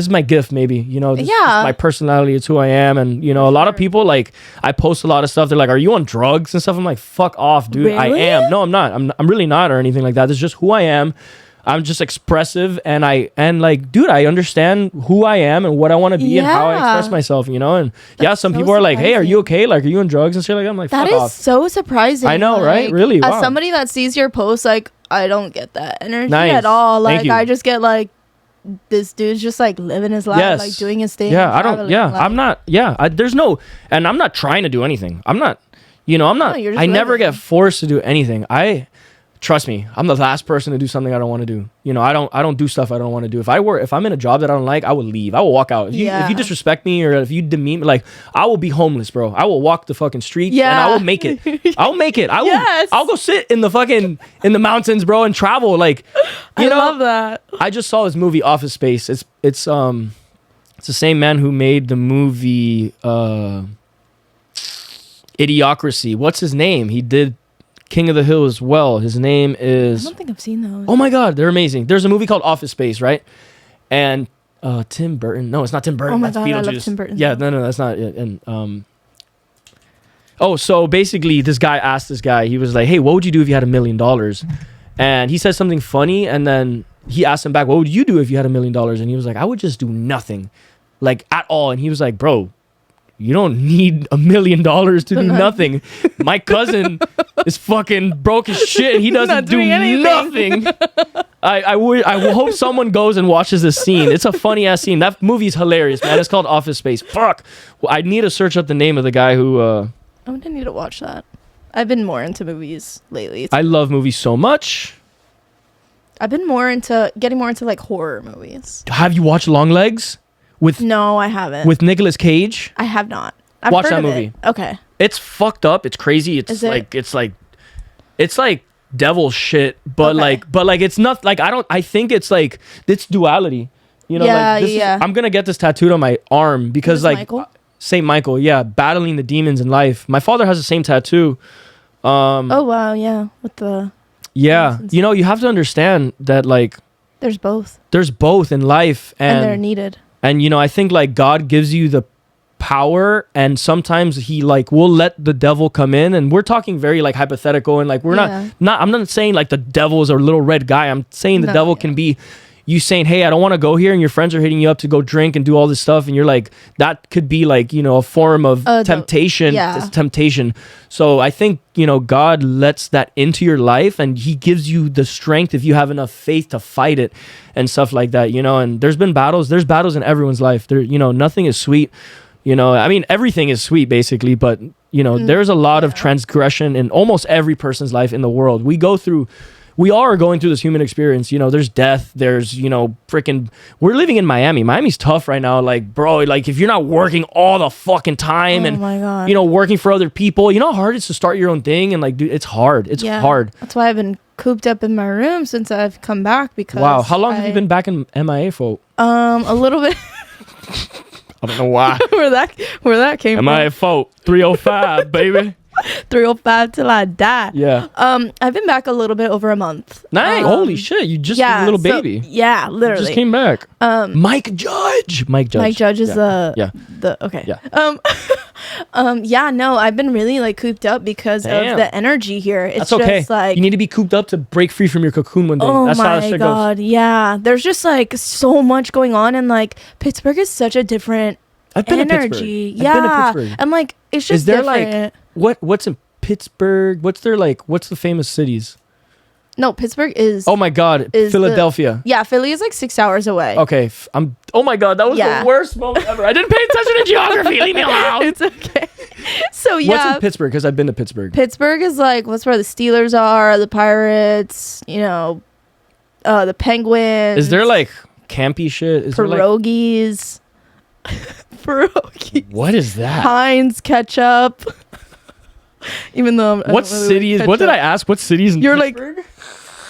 my gift, maybe, you know, this is my personality. It's who I am. And, you know, a lot of people, like, I post a lot of stuff. They're like, are you on drugs and stuff? I'm like, fuck off, dude. Really? I am. No, I'm not. I'm really not or anything like that. It's just who I am. I'm just expressive. And like, dude, I understand who I am and what I want to be and how I express myself, you know? And some people are like, hey, are you okay? Like, are you on drugs and shit like that? I'm like, fuck off. That is so surprising. I know, like, right? Really? As wow. somebody that sees your posts, like, I don't get that energy at all. Like, I just get like, this dude's just like living his life, like doing his thing. Yeah, I don't. Yeah, like, I'm not. Yeah, there's no, and I'm not trying to do anything. I'm not. You know, I'm not. No, I never get forced to do anything. Trust me, I'm the last person to do something I don't want to do. You know, I don't do stuff I don't want to do. If I'm in a job that I don't like, I will leave. I will walk out. If you disrespect me or if you demean me, like, I will be homeless, bro. I will walk the fucking street and I will make it. I'll make it. I'll go sit in the mountains, bro, and travel. Like, you know, I love that. I just saw this movie Office Space. It's the same man who made the movie Idiocracy. What's his name? He did King of the Hill as well. His name is... I don't think I've seen those. Oh my God, they're amazing. There's a movie called Office Space, right? And Tim Burton. No, it's not Tim Burton. Oh my that's God, Beetlejuice. I love Tim Burton. Yeah, no, that's not it. And so basically this guy asked this guy, he was like, hey, what would you do if you had $1 million? And he said something funny, and then he asked him back, what would you do if you had $1 million? And he was like, I would just do nothing, like, at all. And he was like, bro, you don't need $1 million to do nothing. My cousin is fucking broke as shit and he doesn't do nothing. I will hope someone goes and watches this scene. It's a funny ass scene. That movie's hilarious, man. It's called Office Space. Fuck. Well, I need to search up the name of the guy who I'm gonna need to watch that. I've been more into movies lately. I love movies so much. I've been getting more into like horror movies. Have you watched Longlegs? No, I haven't. With Nicolas Cage? I have not. I've Watch heard that of movie. It. Okay. It's fucked up. It's crazy. It's like devil shit, but like it's not like I think it's like it's duality. You know, I'm gonna get this tattooed on my arm because like Michael? Saint Michael, battling the demons in life. My father has the same tattoo. Oh wow, yeah. With the you know, you have to understand that like there's both in life and they're needed. And, you know, I think, like, God gives you the power, and sometimes he, like, will let the devil come in. And we're talking very, like, hypothetical. And, like, we're I'm not saying, like, the devil is a little red guy. I'm saying the devil can be you saying, hey, I don't want to go here. And your friends are hitting you up to go drink and do all this stuff. And you're like, that could be, like, you know, a form of temptation. It's temptation. So I think, you know, God lets that into your life and he gives you the strength if you have enough faith to fight it and stuff like that, you know. And there's battles in everyone's life. There, you know, nothing is sweet, you know. I mean, everything is sweet basically, but you know, there's a lot of transgression in almost every person's life in the world. We all are going through this human experience. You know, there's death. There's, you know, we're living in Miami. Miami's tough right now. Like, bro, like if you're not working all the fucking time and, you know, working for other people, you know how hard it is to start your own thing? And like, dude, it's hard. It's hard. That's why I've been cooped up in my room since I've come back because. Wow. How long have you been back in MIA for? A little bit. I don't know why. where that came from. MIA for 305, baby. 305 till I die. Yeah. I've been back a little bit over a month. Nice. Holy shit. You just a little baby. Yeah, literally. You just came back. Mike Judge. Mike Judge is okay. Yeah. Yeah, no, I've been really like cooped up because Damn. of the energy here. It's That's okay. just like You need to be cooped up to break free from your cocoon one day. oh That's how that my shit god, yeah. There's just like so much going on, and like Pittsburgh is such a different I've been energy. to Pittsburgh. I've been to Yeah, Pittsburgh. and like it's just Is there different. like what's in Pittsburgh? What's the famous cities? No, Pittsburgh is. Oh my god, Is Philadelphia. Yeah, Philly is like 6 hours away. Okay, oh my god, that was Yeah. the worst moment ever. I didn't pay attention to geography. Leave me alone. It's okay. So What's yeah, in Pittsburgh? Because I've been to Pittsburgh. Pittsburgh is like what's where the Steelers are, the Pirates, the Penguins. Is there like campy shit? Is there like pierogies? Pierogies. what is that? Heinz ketchup. Even though I What don't really city like is? What did ketchup. I ask? What cities in You're like- Pittsburgh?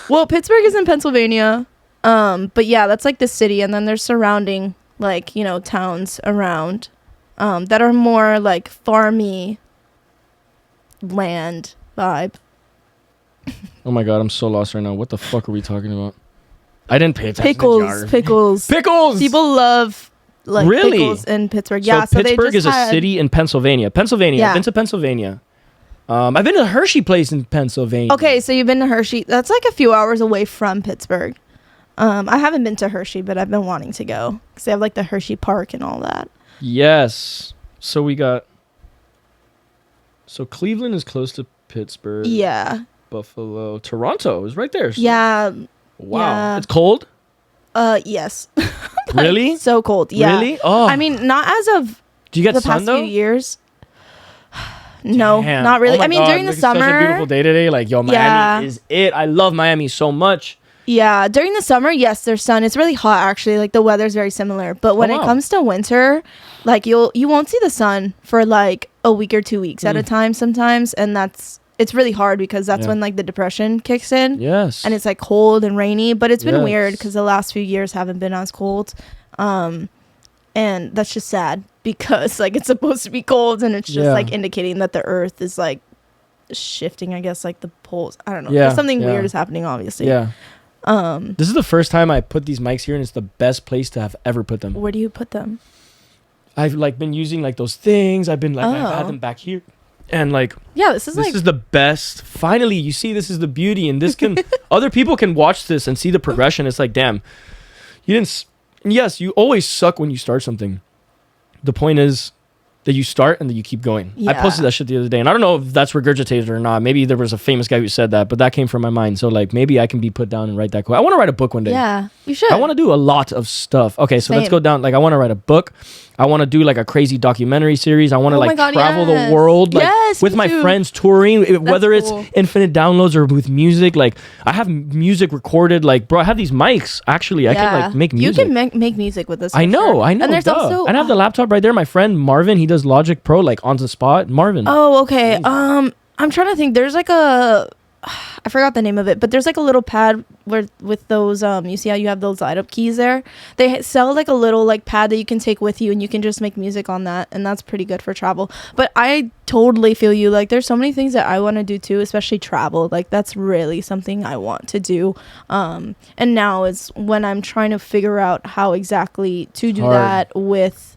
Well, Pittsburgh is in Pennsylvania. But yeah, that's like the city, and then there's surrounding like towns around, that are more like farmy land vibe. Oh my god, I'm so lost right now. What the fuck are we talking about? I didn't pay attention to Pickles, geography. pickles. Pickles. People love like Really? pickles in Pittsburgh. So Yeah, so Pittsburgh they is just a city in Pennsylvania. Pennsylvania. Yeah. I've been to Pennsylvania. I've been to the Hershey place in Pennsylvania. Okay, so you've been to Hershey. That's like a few hours away from Pittsburgh. I haven't been to Hershey, but I've been wanting to go because they have like the Hershey Park and all that. Yes. So we got. So Cleveland is close to Pittsburgh. Yeah. Buffalo. Toronto is right there. Yeah. Wow. yeah. It's cold? Yes. Really? So cold. Yeah. Really? Oh. I mean, not as of do you get the sun past though? few years. No, Damn. not really. Oh my I mean, God, during the look, it's such a summer. beautiful day today. Like, yo, Miami Yeah. is it. I love Miami so much. Yeah, during the summer, yes, there's sun. It's really hot actually. Like the weather's very similar. But when wow. it comes to winter, like you won't see the sun for like a week or 2 weeks at a time sometimes, and it's really hard because that's Yeah. when like the depression kicks in. Yes. And it's like cold and rainy, but it's been Yes. weird because the last few years haven't been as cold. And that's just sad because like it's supposed to be cold and it's just Yeah. like indicating that the earth is like shifting, I guess, like the poles. I don't know. Yeah, There's something yeah. weird is happening, obviously. Yeah. This is the first time I put these mics here, and it's the best place to have ever put them. Where do you put them? I've like been using like those things. I've had Oh. them back here, and like Yeah, this is this like is the best. Finally, you see, this is the beauty, and this can other people can watch this and see the progression. It's like, damn, you didn't. Yes, you always suck when you start something. The point is that you start and that you keep going. I Yeah. posted that shit the other day, and I don't know if that's regurgitated or not. Maybe there was a famous guy who said that, but that came from my mind. So like, maybe I can be put down and write that quote. I want to write a book one day. yeah, you should. I want to do a lot of stuff. Okay, so let's Same. go down. Like, I want to write a book. I want to do like a crazy documentary series. I want to Oh my like God, travel yes. the world, like Yes, with me my too. friends touring. Whether it's cool. infinite downloads or with music. Like, I have music recorded. Like, bro, I have these mics. Actually, I can like make music. You can make music with this. I for know, sure. I know. And there's duh. also and I have the laptop right there. My friend Marvin, he does Logic Pro like on the spot. Marvin. Oh, okay. I'm trying to think. There's like I forgot the name of it, but there's like a little pad where with those you see how you have those light up keys there. They sell like a little like pad that you can take with you, and you can just make music on that, and that's pretty good for travel. But I totally feel you. Like there's so many things that I want to do too, especially travel. Like that's really something I want to do. And now is when I'm trying to figure out how exactly to do Hard. that with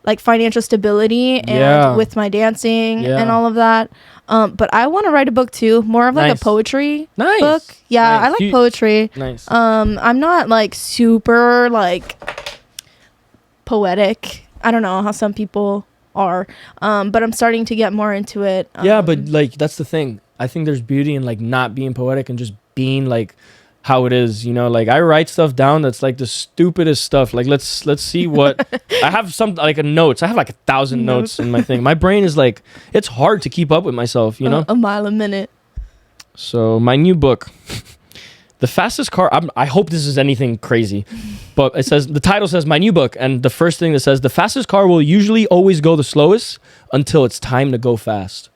like financial stability and Yeah. with my dancing Yeah. and all of that. But I want to write a book too, more of like Nice. a poetry Nice. book. Yeah, Nice. I like poetry. Nice. I'm not like super like poetic. I don't know how some people are. But I'm starting to get more into it. Yeah, but like that's the thing. I think there's beauty in like not being poetic and just being like how it is, you know. Like I write stuff down that's like the stupidest stuff. Like let's see what I have some like a notes. I have like 1,000 notes in my thing. My brain is like it's hard to keep up with myself, you know. A mile a minute. So my new book, The Fastest Car. I hope this is anything crazy, but it says the title says my new book, and the first thing that says the fastest car will usually always go the slowest until it's time to go fast.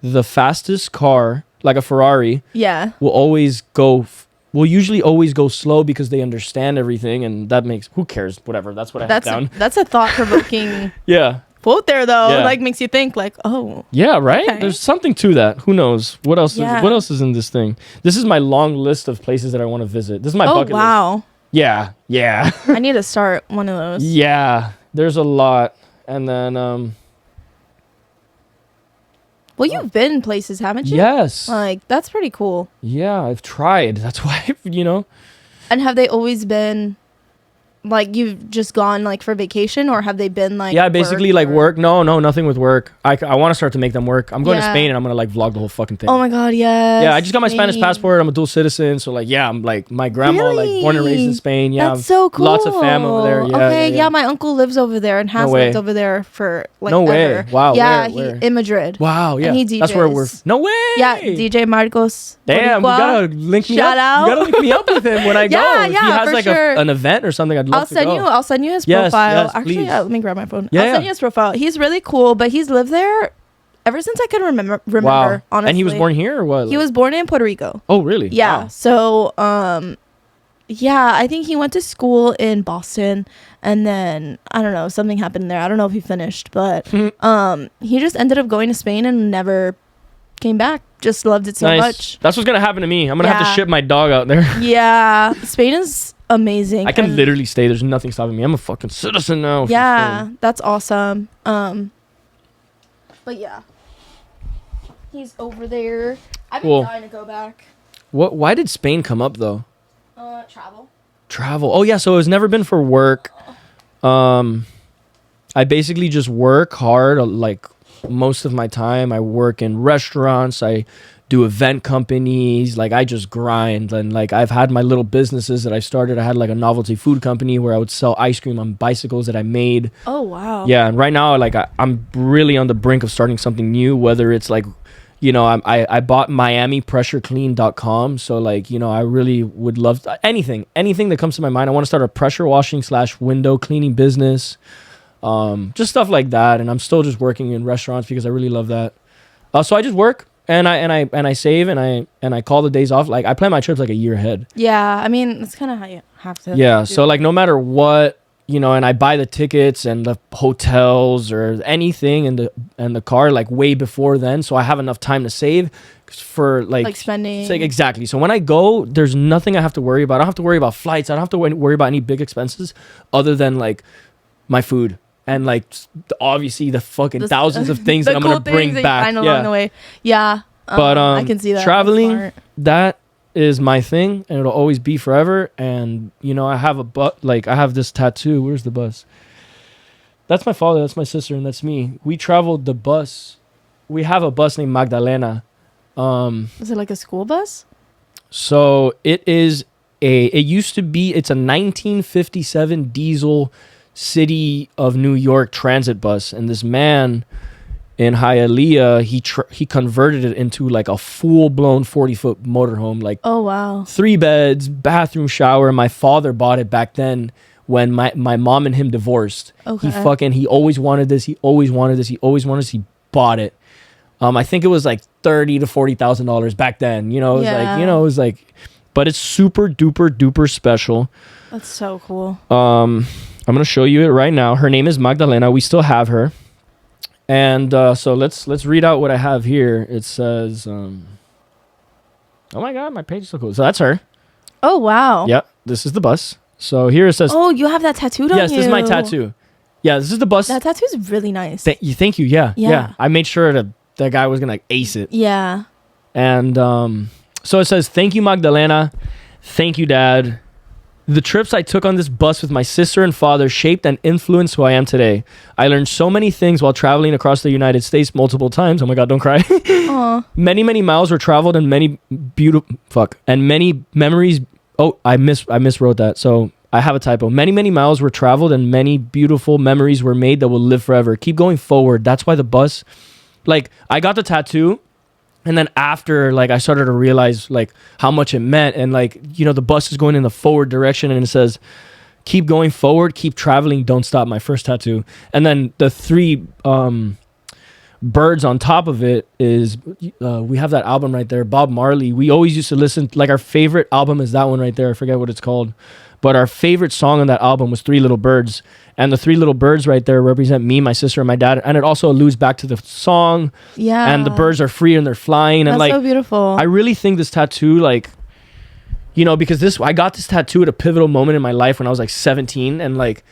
The fastest car, like a Ferrari, Yeah. will usually always go slow because they understand everything, and that makes who cares, whatever. That's what I have down. That's a thought provoking Yeah. quote there though. Yeah. Like makes you think like, oh. Yeah, right? Okay. There's something to that. Who knows? What else Yeah. what else is in this thing? This is my long list of places that I want to visit. This is my Oh bucket list. wow. Yeah. Yeah. I need to start one of those. Yeah. There's a lot. And then Well, you've been places, haven't you? Yes. Like, that's pretty cool. Yeah, I've tried. That's why, And have they always been, like, you've just gone, like, for vacation, or have they been, like, yeah, basically like work. No, nothing with work. I want to start to make them work. I'm going to Spain and I'm going to like vlog the whole fucking thing. Oh my God, yes. Yeah, I just got my Spanish passport. I'm a dual citizen. So like, yeah, I'm like my grandma, like born and raised in Spain. Yeah. That's so cool. Lots of fam over there. Yeah, okay, yeah, my uncle lives over there and has lived over there for like no way. ever. Wow. Yeah, where? in Madrid. Wow, yeah. And he DJs. That's where we're no way. Yeah, DJ Marcos. Damn, you Boricua. gotta link me Shout up. out. You gotta link me up with him when I go. Yeah, If yeah, he has for like sure. an event or something, I'd love to go. I'll send you his Yes, profile. yes, Actually, please. let me grab my phone. Yeah, I'll send you his profile. He's really cool, but he's lived there ever since I can remember. Wow. Honestly. And he was born here or what? He was born in Puerto Rico. Oh, really? Yeah. Wow. So, yeah, I think he went to school in Boston, and then I don't know, something happened there. I don't know if he finished, but he just ended up going to Spain and never came back. Just loved it so much. That's what's gonna happen to me. I'm gonna have to ship my dog out there. Yeah, Spain is amazing. I can literally stay. There's nothing stopping me. I'm a fucking citizen now. Yeah, that's awesome. But yeah, he's over there. I've been dying to go back. Why did Spain come up though? Travel. Oh yeah, so it's never been for work. I basically just work hard like most of my time. I work in restaurants, I do event companies, like I just grind. And like I've had my little businesses that I started. I had like a novelty food company where I would sell ice cream on bicycles that I made. Oh wow. Yeah, and right now like I'm really on the brink of starting something new, whether it's like I bought MiamiPressureClean.com. So like, I really would love anything that comes to my mind. I want to start a pressure washing / window cleaning business. Just stuff like that. And I'm still just working in restaurants because I really love that. So I just work and I save and I call the days off. Like I plan my trips like a year ahead. Yeah. I mean, that's kind of how you have to. Yeah. So like no matter what, and I buy the tickets and the hotels or anything and the car like way before then, so I have enough time to save for like spending. Exactly. So when I go, there's nothing I have to worry about. I don't have to worry about flights. I don't have to worry about any big expenses other than like my food and like obviously the fucking thousands of things that I'm gonna bring back. Find along the way. Yeah. But I can see that. Traveling, that is my thing and it'll always be forever. And I have I have this tattoo. Where's the bus? That's my father, that's my sister, and that's me. We traveled the bus. We have a bus named Magdalena. Is it like a school bus? So it used to be, it's a 1957 diesel City of New York transit bus, and this man in Hialeah, he converted it into like a full-blown 40-foot motorhome, like oh wow, 3 beds, bathroom, shower. My father bought it back then when my mom and him divorced. Okay. He always wanted this. He bought it. I think it was like $30,000 to $40,000 back then. It was like, but it's super duper duper special. That's so cool. I'm gonna show you it right now. Her name is Magdalena. We still have her. And so let's read out what I have here. It says, oh my God, my page is so cool. So that's her. Oh, wow. Yep, this is the bus. So here it says. Oh, you have that tattooed on you. Yes, this is my tattoo. Yeah, this is the bus. That tattoo is really nice. Thank you. Yeah. I made sure that guy was going to like ace it. Yeah. And so it says, thank you, Magdalena. Thank you, Dad. The trips I took on this bus with my sister and father shaped and influenced who I am today. I learned so many things while traveling across the United States multiple times. Oh my God, don't cry. Many, many miles were traveled and many many memories. Oh, I miswrote that. So I have a typo. Many, many miles were traveled and many beautiful memories were made that will live forever. Keep going forward. That's why the bus, like I got the tattoo. And then after, like, I started to realize, like, how much it meant. And, like, the bus is going in the forward direction. And it says, keep going forward, keep traveling, don't stop. My first tattoo. And then the 3 birds on top of it is, we have that album right there, Bob Marley. We always used to listen, like, our favorite album is that one right there. I forget what it's called. But our favorite song on that album was 3 Little Birds. And the 3 little birds right there represent me, my sister, and my dad. And it also alludes back to the song. Yeah. And the birds are free and they're flying. And that's so beautiful. I really think this tattoo, like, because I got this tattoo at a pivotal moment in my life when I was like 17. And like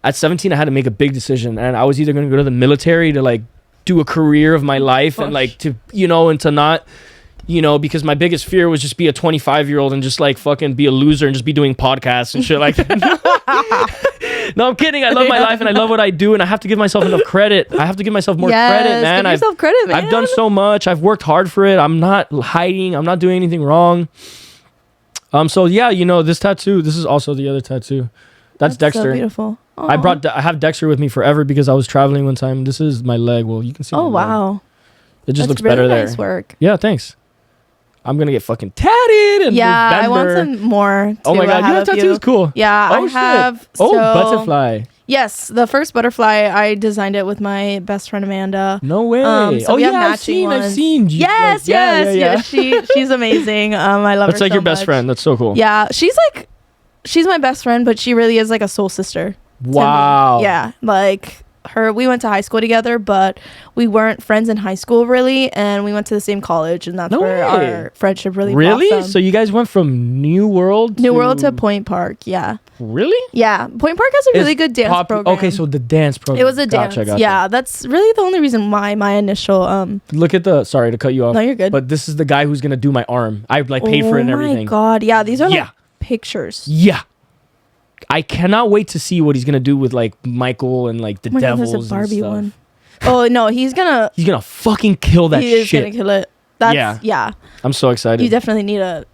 at 17, I had to make a big decision. And I was either going to go to the military to like do a career of my life and Gosh. like to, you know, and to not, you know, because my biggest fear was just be a 25-year-old and just like fucking be a loser and just be doing podcasts and shit like that. No, I'm kidding. I love my life and I love what I do, and I have to give myself enough credit. I have to give myself more credit, man. Give yourself credit, man. I've done so much. I've worked hard for it. I'm not hiding. I'm not doing anything wrong. So yeah, you know, this tattoo, this is also the other tattoo. That's Dexter. So beautiful. I have Dexter with me forever because I was traveling one time. This is my leg. Well, you can see. Oh, my leg. wow. It just That's looks really better nice there. Work. Yeah, thanks. I'm gonna get fucking tatted in Yeah, November. I want some more. Oh my god, you have tattoos? Cool. Yeah, Oh, I have. shit. Oh, so, butterfly. Yes, the first butterfly, I designed it with my best friend Amanda. No way. So we have matching I've ones. seen. Yes, yes. She's amazing. I love her. That's like so your best much. friend. That's so cool. Yeah, she's my best friend, but she really is like a soul sister. Wow. Yeah, like we went to high school together, but we weren't friends in high school really, and we went to the same college, and that's No where way. our friendship really Really? blossomed. So you guys went from New World to Point Park. Yeah. Really? Yeah, Point Park has a really good dance program. Okay, so the dance program. It was a dance. Gotcha. Yeah, that's really the only reason why my initial Look at the. Sorry to cut you off. No, you're good. But this is the guy who's gonna do my arm. I like paid for it and everything. Oh my god, yeah, these are Yeah. like pictures. Yeah. I cannot wait to see what he's gonna do with like Michael and like the Oh my God, devils there's a Barbie and stuff. one. Oh no, he's gonna fucking kill that he is shit. gonna kill it. That's yeah. I'm so excited. You definitely need to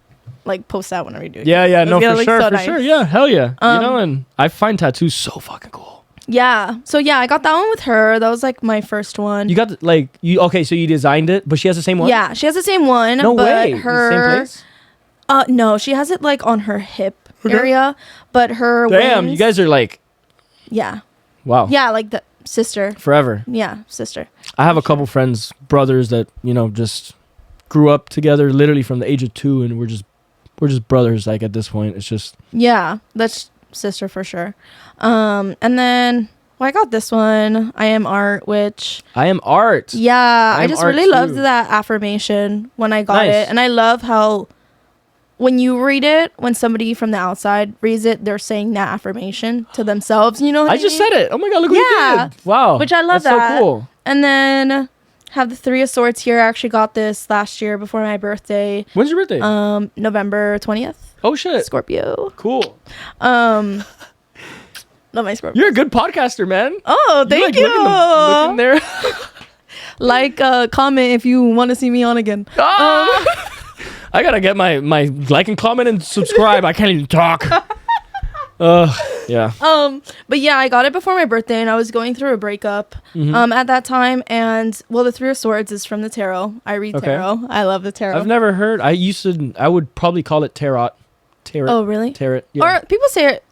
like post that whenever you do it. Yeah, no, It's for gonna sure, look so for nice. sure. Yeah, hell yeah. You know, and I find tattoos so fucking cool. Yeah. So yeah, I got that one with her. That was like my first one. You got so you designed it, but she has the same one? Yeah, she has the same one. No but way. Her The same place? No, she has it like on her hip area, but her Damn, wings, you guys are like yeah. wow. Yeah, like the sister. Forever. Yeah, sister. I have a couple friends, brothers that, you know, just grew up together literally from the age of 2, and we're just brothers like at this point. It's just Yeah, that's sister for sure. And then I got this one. I am art, which I am art. yeah, I I am just art really too. loved that affirmation when I got Nice. it. And I love how when you read it, when somebody from the outside reads it, they're saying that affirmation to themselves. You know what I just said it. Oh my god, look what Yeah. you did. Wow. Which I love That's that. so cool. And then have the 3 of Swords here. I actually got this last year before my birthday. When's your birthday? November 20th. Oh shit. Scorpio. Cool. Love my Scorpio. You're a good podcaster, man. Oh, thank you. Looking there. Like, comment if you want to see me on again. I gotta get my like and comment and subscribe. I can't even talk. Yeah. But yeah, I got it before my birthday, and I was going through a breakup at that time. And well, the 3 of Swords is from the tarot. I read Okay. tarot. I love the tarot. I've never heard. I would probably call it tarot. Oh, really? Tarot. Yeah. Or people say it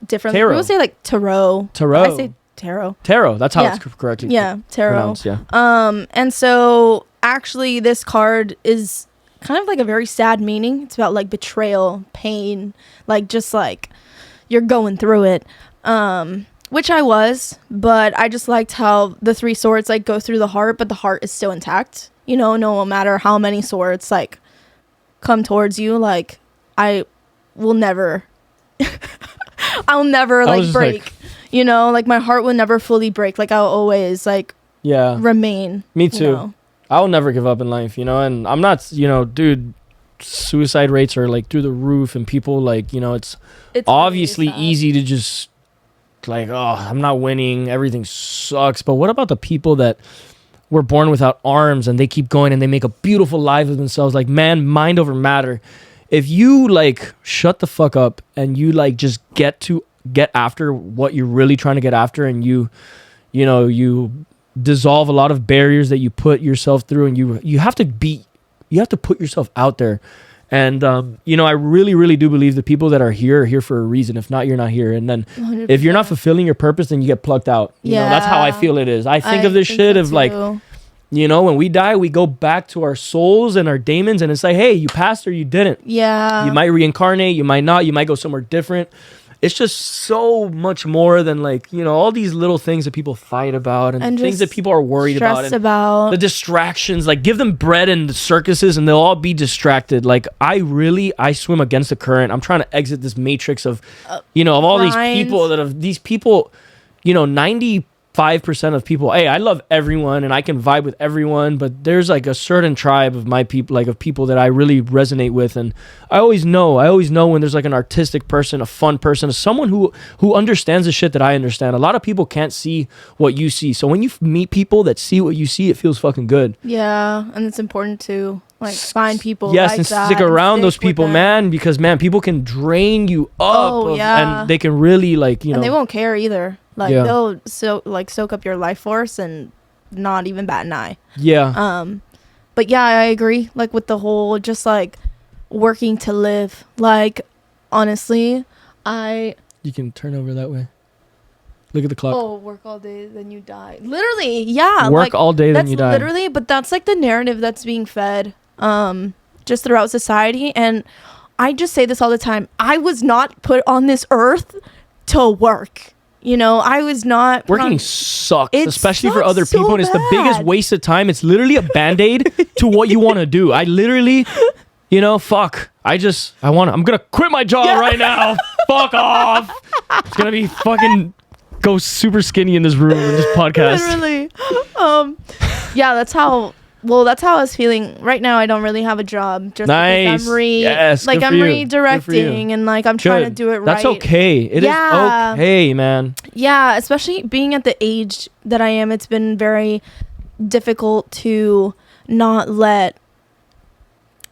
differently. Tarot. People say like tarot. Tarot. I say tarot. Tarot. That's how Yeah. it's correct. Yeah, tarot. Pronounced, yeah. And so actually this card is kind of like a very sad meaning. It's about like betrayal, pain, like just like you're going through it. Which I was, but I just liked how the 3 swords like go through the heart, but the heart is still intact. You know, no matter how many swords like come towards you, like I will never I'll never like break. You know, like my heart will never fully break. Like I'll always like Yeah. remain. Me you too. know. I'll never give up in life, you know, and I'm not, you know, dude, suicide rates are like through the roof, and people like, you know, it's obviously really sad. easy to just like, oh, I'm not winning, everything sucks. But what about the people that were born without arms and they keep going and they make a beautiful life of themselves? Like, man, mind over matter. If you like shut the fuck up and you like just get after what you're really trying to get after, and you know, you dissolve a lot of barriers that you put yourself through, and you have to put yourself out there. And you know, I really do believe the people that are here for a reason. If not, you're not here. And then 100%. if you're not fulfilling your purpose, then you get plucked out. You know, that's how I feel it is. I think of this shit of like, you know, when we die, we go back to our souls and our daemons, and it's like, hey, you passed or you didn't. Yeah. You might reincarnate, you might not, you might go somewhere different. It's just so much more than like, you know, all these little things that people fight about and things that people are worried about. Stressed about. The distractions, like give them bread and the circuses and they'll all be distracted. Like I swim against the current. I'm trying to exit this matrix of, you know, of all grind. these people, you know, 90 5% of people. Hey, I love everyone and I can vibe with everyone, but there's like a certain tribe of my people, like of people that I really resonate with. And I always know when there's like an artistic person, a fun person, someone who understands the shit that I understand. A lot of people can't see what you see. So when you meet people that see what you see, it feels fucking good. Yeah. And it's important to like find people. Yes, like and that stick around and those stick with people, them. man, because man, people can drain you up. Yeah. And they can really like, you know. And they won't care either. Like Yeah. they'll soak up your life force and not even bat an eye. Yeah. But yeah, I agree. Like with the whole just like working to live. Like honestly, You can turn over that way. Look at the clock. work all day, then you die. Literally, yeah. Work like, all day, then you die. Literally, but that's like the narrative that's being fed just throughout society. And I just say this all the time. I was not put on this earth to work. You know, I was not. Working sucks, It especially for sucks other so people, and it's the biggest bad. waste of time. It's literally a band-aid to what you want to do. I literally, you know, fuck. I'm gonna quit my job right now. Fuck off. It's gonna be fucking go super skinny in this room in this podcast. Literally. Yeah, that's how I was feeling right now. I don't really have a job just Nice. because I'm Yes, good for you. Good for redirecting you. and like I'm trying to Good. do it right. That's okay. It is Yeah. okay, man. Yeah, especially being at the age that I am, it's been very difficult to not let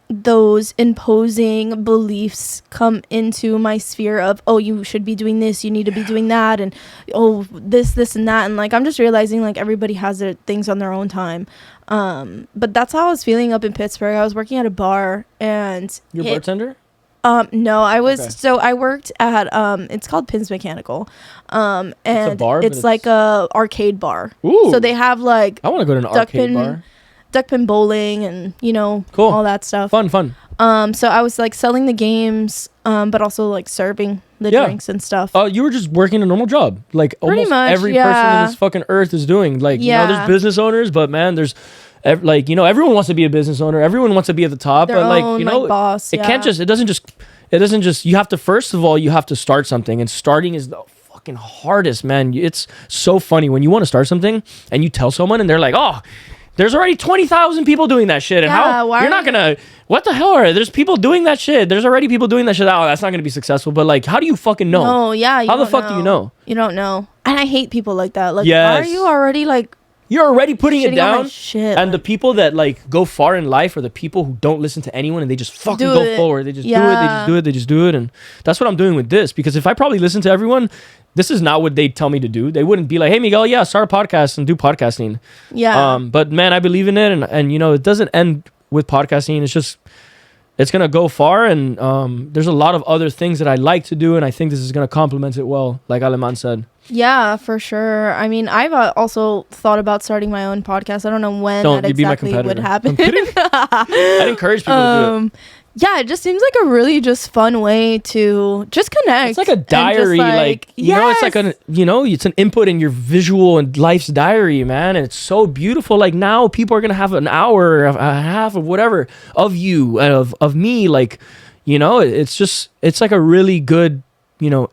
those imposing beliefs come into my sphere of, oh, you should be doing this, you need to be doing that, and oh, this and that. And like I'm just realizing like everybody has their things on their own time. But that's how I was feeling up in Pittsburgh. I was working at a bar and You're a bartender? no, I was Okay. so I worked at it's called Pins Mechanical. And bar, but it's like a arcade bar. Ooh. So they have like I want to go to an arcade bar. duck pin bowling and Cool. all that stuff. Fun. So I was like selling the games, but also like serving the Yeah. drinks and stuff. You were just working a normal job, like Pretty almost much, every person yeah. in this fucking earth is doing. Like, you know, Yeah. there's business owners, but man, there's like, you know, everyone wants to be a business owner. Everyone wants to be at the top, Their but like, own, you know, like, boss, it yeah. can't just. It doesn't just. You have to first of all, you have to start something, and starting is the fucking hardest, man. It's so funny when you want to start something and you tell someone, and they're like, oh. There's already 20,000 people doing that shit. And Yeah, how why you're are not you- gonna, what the hell are there's people doing that shit? There's already people doing that shit. Oh, that's not gonna be successful. But like, how do you fucking know? No, yeah. How the fuck do you know? You don't know. And I hate people like that. Like, Yes. why are you already like You're already putting it shitting on my down. shit? And the people that like go far in life are the people who don't listen to anyone and they just fucking Do go it. forward. They just Yeah. They just do it. And that's what I'm doing with this. Because if I probably listen to everyone, this is not what they'd tell me to do. They wouldn't be like, hey Miguel, yeah, start a podcast and do podcasting. yeah. But man, I believe in it, and you know, it doesn't end with podcasting. It's gonna go far, and there's a lot of other things that I like to do, and I think this is gonna complement it well, like Aleman said. Yeah, for sure. I mean, I've also thought about starting my own podcast. I don't know when Don't that you be my exactly would competitor. happen. I'm kidding. I'd encourage people to do it. Yeah, it just seems like a really just fun way to just connect. It's like a and just, diary, like you know, it's like yes. it's an input in your visual and life's diary, man. And it's so beautiful. Like now, people are gonna have an hour, a half, of whatever of you, of me. Like, you know, it's like a really good, you know,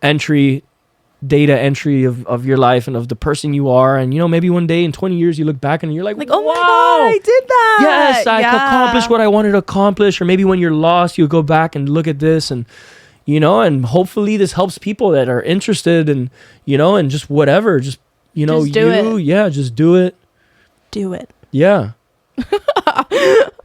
data entry of your life and of the person you are. And you know, maybe one day in 20 years you look back and you're like oh wow, my god, I did that. yes, I Yeah. accomplished what I wanted to accomplish. Or maybe when you're lost, you'll go back and look at this, and you know, and hopefully this helps people that are interested, and you know, and just whatever, just you know, Just do it. yeah, just do it. Do it. Yeah.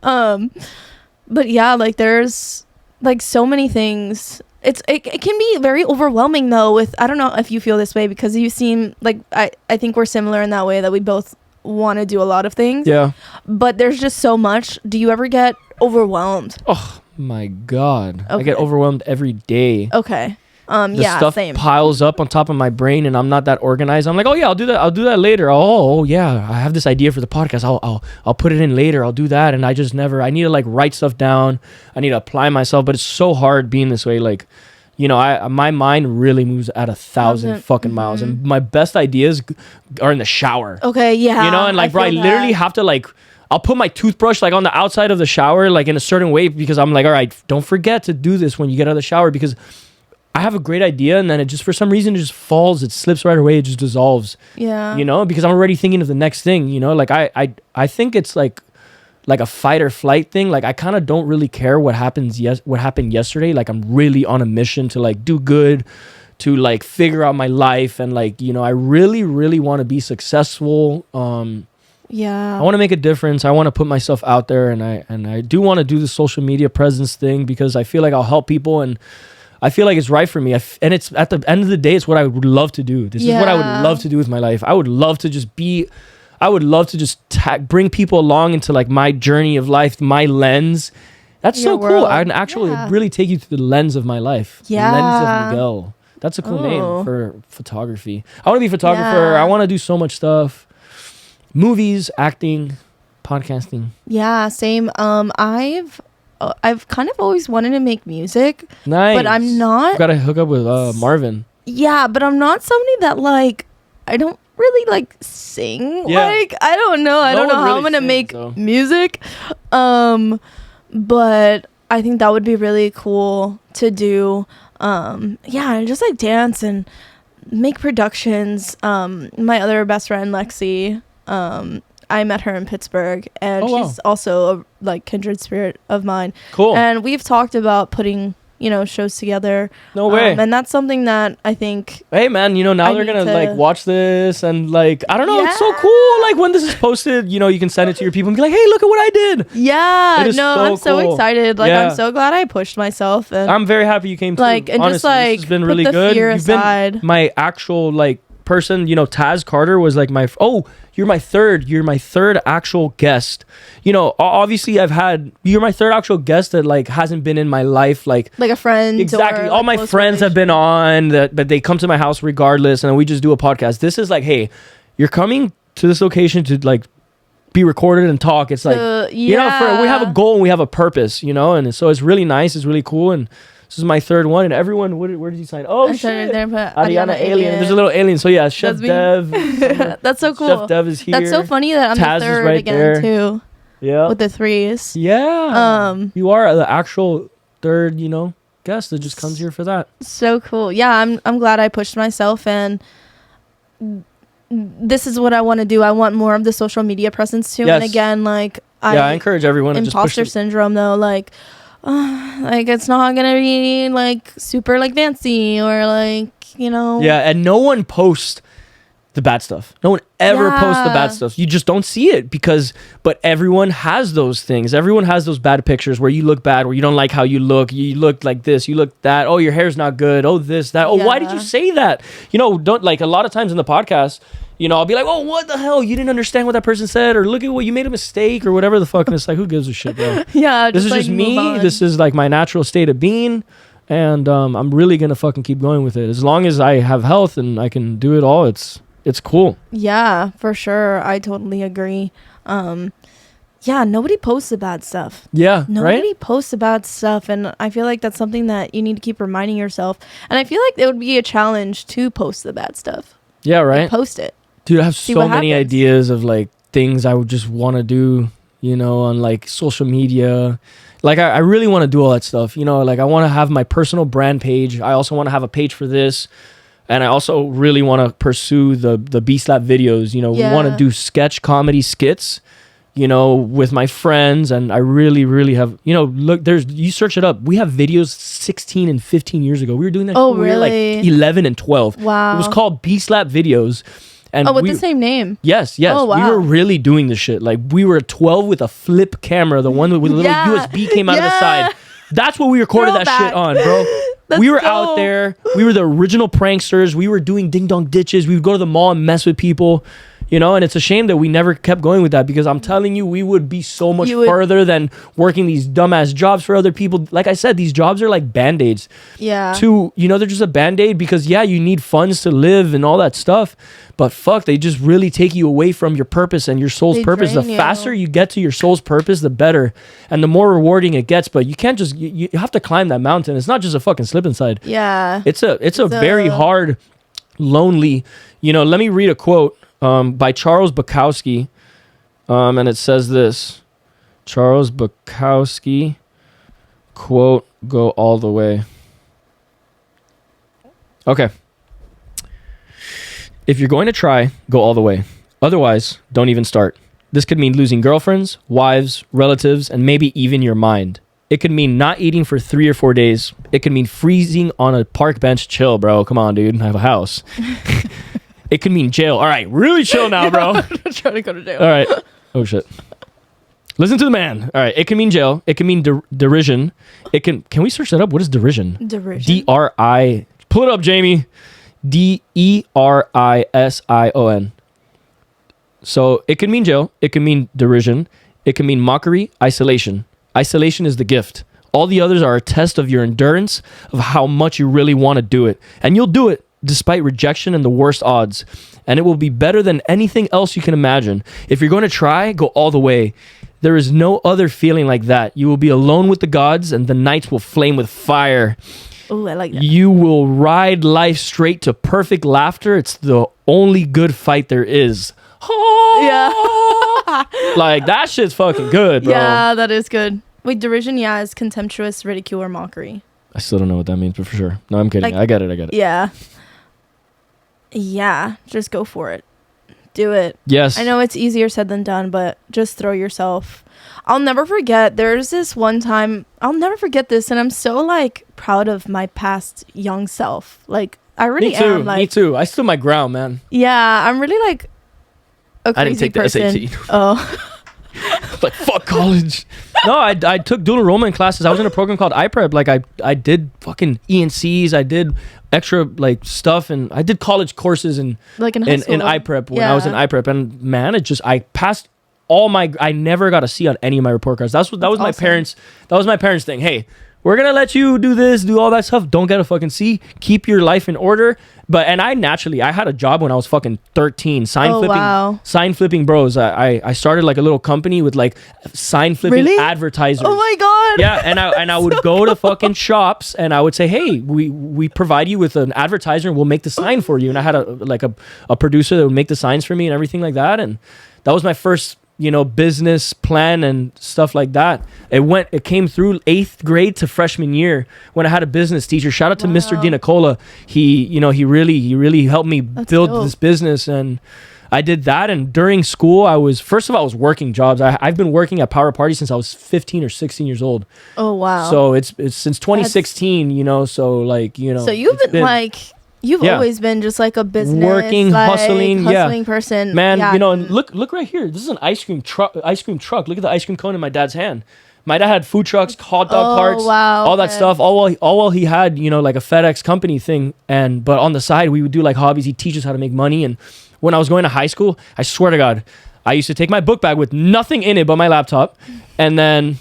But yeah, like there's like so many things. It can be very overwhelming though with, I don't know if you feel this way, because you seem like I think we're similar in that way, that we both want to do a lot of things. Yeah. But there's just so much. Do you ever get overwhelmed? Oh my God. I get Okay. overwhelmed every day. Okay. The Yeah, stuff same. piles up on top of my brain, and I'm not that organized. I'm like, oh yeah, I'll do that later. Oh yeah, I have this idea for the podcast. I'll put it in later. I'll do that, and I just never. I need to like write stuff down. I need to apply myself, but it's so hard being this way. Like, you know, my mind really moves at 1,000 fucking miles, and my best ideas are in the shower. Okay, yeah. You know, and like, bro, I feel literally that. have to like. I'll put my toothbrush like on the outside of the shower, like in a certain way, because I'm like, all right, don't forget to do this when you get out of the shower, because I have a great idea, and then it just, for some reason, it just falls. It slips right away. It just dissolves. Yeah. You know, because I'm already thinking of the next thing. You know, like I think it's like a fight or flight thing. Like I kind of don't really care what happens. What happened yesterday. Like I'm really on a mission to like do good, to like figure out my life, and like, you know, I really, really want to be successful. Yeah. I want to make a difference. I want to put myself out there, and I do want to do the social media presence thing because I feel like I'll help people, and I feel like it's right for me. And it's at the end of the day, it's what I would love to do. This is what I would love to do with my life. I would love to just bring people along into like my journey of life, my lens. That's Your so cool. world. I'd actually really take you through the lens of my life. Yeah. The lens of Miguel. That's a cool name for photography. I want to be a photographer. Yeah. I want to do so much stuff. Movies, acting, podcasting. Yeah, same. I've kind of always wanted to make music. Nice. But I'm not. Got to hook up with Marvin. Yeah, but I'm not somebody that like, I don't really like sing. Yeah. Like, I don't know. I don't know how I'm going to make music. But I think that would be really cool to do. Yeah, and just like dance and make productions. My other best friend, Lexi, I met her in Pittsburgh, and she's also a like kindred spirit of mine. Cool. And we've talked about putting, you know, shows together. No way. And that's something that I think. Hey man, you know, now they're gonna like watch this, and like, I don't know, it's so cool. Like when this is posted, you know, you can send it to your people and be like, hey, look at what I did. Yeah. No, I'm so excited. Like I'm so glad I pushed myself, and I'm very happy you came. Like too. and Honestly, just like this has been put really the good. fear You've aside. been my actual like person. You know, Taz Carter was like you're my third actual guest. You know, obviously you're my third actual guest that like hasn't been in my life like a friend. Exactly. Or, all like, my friends have been on but they come to my house regardless, and we just do a podcast. This is like, hey, you're coming to this location to like be recorded and talk. It's like, you know, we have a goal and we have a purpose, you know, and so it's really nice. It's really cool. And this is my third one, and everyone, where did you sign? Oh, shit. Arianna Alien. There's a little alien. So yeah, Chef Dev. That's so cool. Chef Dev is here. That's so funny that I'm Taz the third right again there. too. Yeah. With the threes. Yeah. You are the actual third, you know, guest that just comes here for that. So cool. Yeah, I'm glad I pushed myself, and this is what I want to do. I want more of the social media presence too. Yes. And again, like I encourage everyone to just push imposter syndrome though, like it's not gonna be like super like fancy or like, you know. Yeah, and no one posts the bad stuff. No one ever posts the bad stuff. You just don't see it but everyone has those things. Everyone has those bad pictures where you look bad, where you don't like how you look like this, you look that, oh, your hair's not good, oh, this, that, oh, why did you say that? You know, don't like a lot of times in the podcast, you know, I'll be like, oh, what the hell? You didn't understand what that person said, or look at what you made a mistake, or whatever the fuck. And it's like, who gives a shit, bro? Yeah, this is just me. This is like my natural state of being. And I'm really going to fucking keep going with it. As long as I have health and I can do it all, it's cool. Yeah, for sure. I totally agree. Yeah, nobody posts the bad stuff. Yeah, nobody posts the bad stuff, and I feel like that's something that you need to keep reminding yourself. And I feel like it would be a challenge to post the bad stuff. Yeah, right. Like, post it. Dude, I have so many ideas of like things I would just want to do, you know, on like social media. Like I really want to do all that stuff, you know, like I want to have my personal brand page. I also want to have a page for this. And I also really want to pursue the B-Slap videos. You know, we want to do sketch comedy skits, you know, with my friends. And I really, really have, you know, look, you search it up. We have videos 16 and 15 years ago. We were doing that. Oh, we really? were like 11 and 12. Wow. It was called B-Slap videos. And with the same name. Yes. Oh, wow. We were really doing this shit. Like we were 12 with a flip camera, the one with a little USB came out of the side. That's what we recorded that shit on, bro. We were out there. We were the original pranksters. We were doing ding dong ditches. We would go to the mall and mess with people, you know, and it's a shame that we never kept going with that, because I'm telling you, we would be so much further than working these dumbass jobs for other people. Like I said, these jobs are like band-aids. Yeah. You know, they're just a band-aid because, yeah, you need funds to live and all that stuff. But fuck, they just really take you away from your purpose and your soul's purpose. The faster you get to your soul's purpose, the better. And the more rewarding it gets. But you can't just, you have to climb that mountain. It's not just a fucking slip and slide. Yeah. It's a very hard, lonely, you know, let me read a quote by Charles Bukowski. And it says this. Charles Bukowski, quote, go all the way. Okay. If you're going to try, go all the way. Otherwise, don't even start. This could mean losing girlfriends, wives, relatives, and maybe even your mind. It could mean not eating for 3 or 4 days. It could mean freezing on a park bench. Chill, bro. Come on, dude. I have a house. It could mean jail. All right, really chill now, bro. I'm trying to go to jail. All right. Oh, shit. Listen to the man. All right. It can mean jail. It can mean derision. Can we search that up? What is derision? Derision. D-R-I. Pull it up, Jamie. D-E-R-I-S-I-O-N. So it can mean jail. It can mean derision. It can mean mockery, isolation. Isolation is the gift. All the others are a test of your endurance, of how much you really want to do it. And you'll do it despite rejection and the worst odds. And it will be better than anything else you can imagine. If you're going to try, go all the way. There is no other feeling like that. You will be alone with the gods and the nights will flame with fire. Oh, I like that. You will ride life straight to perfect laughter. It's the only good fight there is. Yeah. Like, that shit's fucking good, bro. Yeah, that is good. Wait, derision, yeah, is contemptuous, ridicule, or mockery. I still don't know what that means, but for sure. No, I'm kidding. Like, I get it. Yeah. Yeah, just go for it. Do it. Yes. I know it's easier said than done, but just throw yourself. I'll never forget. There's this one time. I'll never forget this, and I'm so like proud of my past young self. Like I really Me too. am. Like, Me too. I stood my ground, man. Yeah, I'm really like a crazy I didn't take person. the SAT. Oh. Like, fuck college. No, I took dual enrollment classes. I was in a program called iPrep. Like, I did fucking ENCs. I did extra, like, stuff. And I did college courses in high school. in iPrep when I was in iPrep. And, man, I passed all my... I never got a C on any of my report cards. That was my awesome. parents... That was my parents' thing. Hey, we're going to let you do this, do all that stuff. Don't get a fucking C. Keep your life in order. And I had a job when I was fucking 13. Sign flipping bros. I started like a little company with like sign flipping advertisers. Oh my God. Yeah. And I would go to fucking shops and I would say, hey, we provide you with an advertiser and we'll make the sign for you. And I had a producer that would make the signs for me and everything like that. And that was my first, business plan and stuff like that. It came through 8th grade to freshman year when I had a business teacher. Shout out to Mr. DiNicola. He really helped me build this business, and I did that. And during school, I was working jobs. I've been working at Power Party since I was 15 or 16 years old. Oh wow. So it's since 2016, so like, So you've been like... You've always been just like a business, working, hustling person, man. And look right here. This is an ice cream truck. Look at the ice cream cone in my dad's hand. My dad had food trucks, hot dog carts, all that stuff. All while he had like a FedEx company thing, but on the side we would do like hobbies. He'd teach us how to make money. And when I was going to high school, I swear to God, I used to take my book bag with nothing in it but my laptop, and then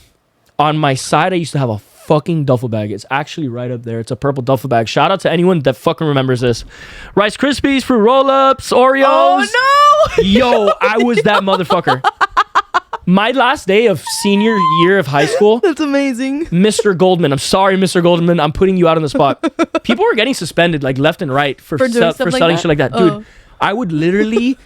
on my side I used to have a fucking duffel bag. It's actually right up there. It's a purple duffel bag. Shout out to anyone that fucking remembers this. Rice Krispies, fruit roll-ups, Oreos. Oh no. Yo, I was that motherfucker. My last day of senior year of high school. That's amazing. Mr. Goldman. I'm sorry, Mr. Goldman. I'm putting you out on the spot. People were getting suspended like left and right for selling shit like that. Dude, I would literally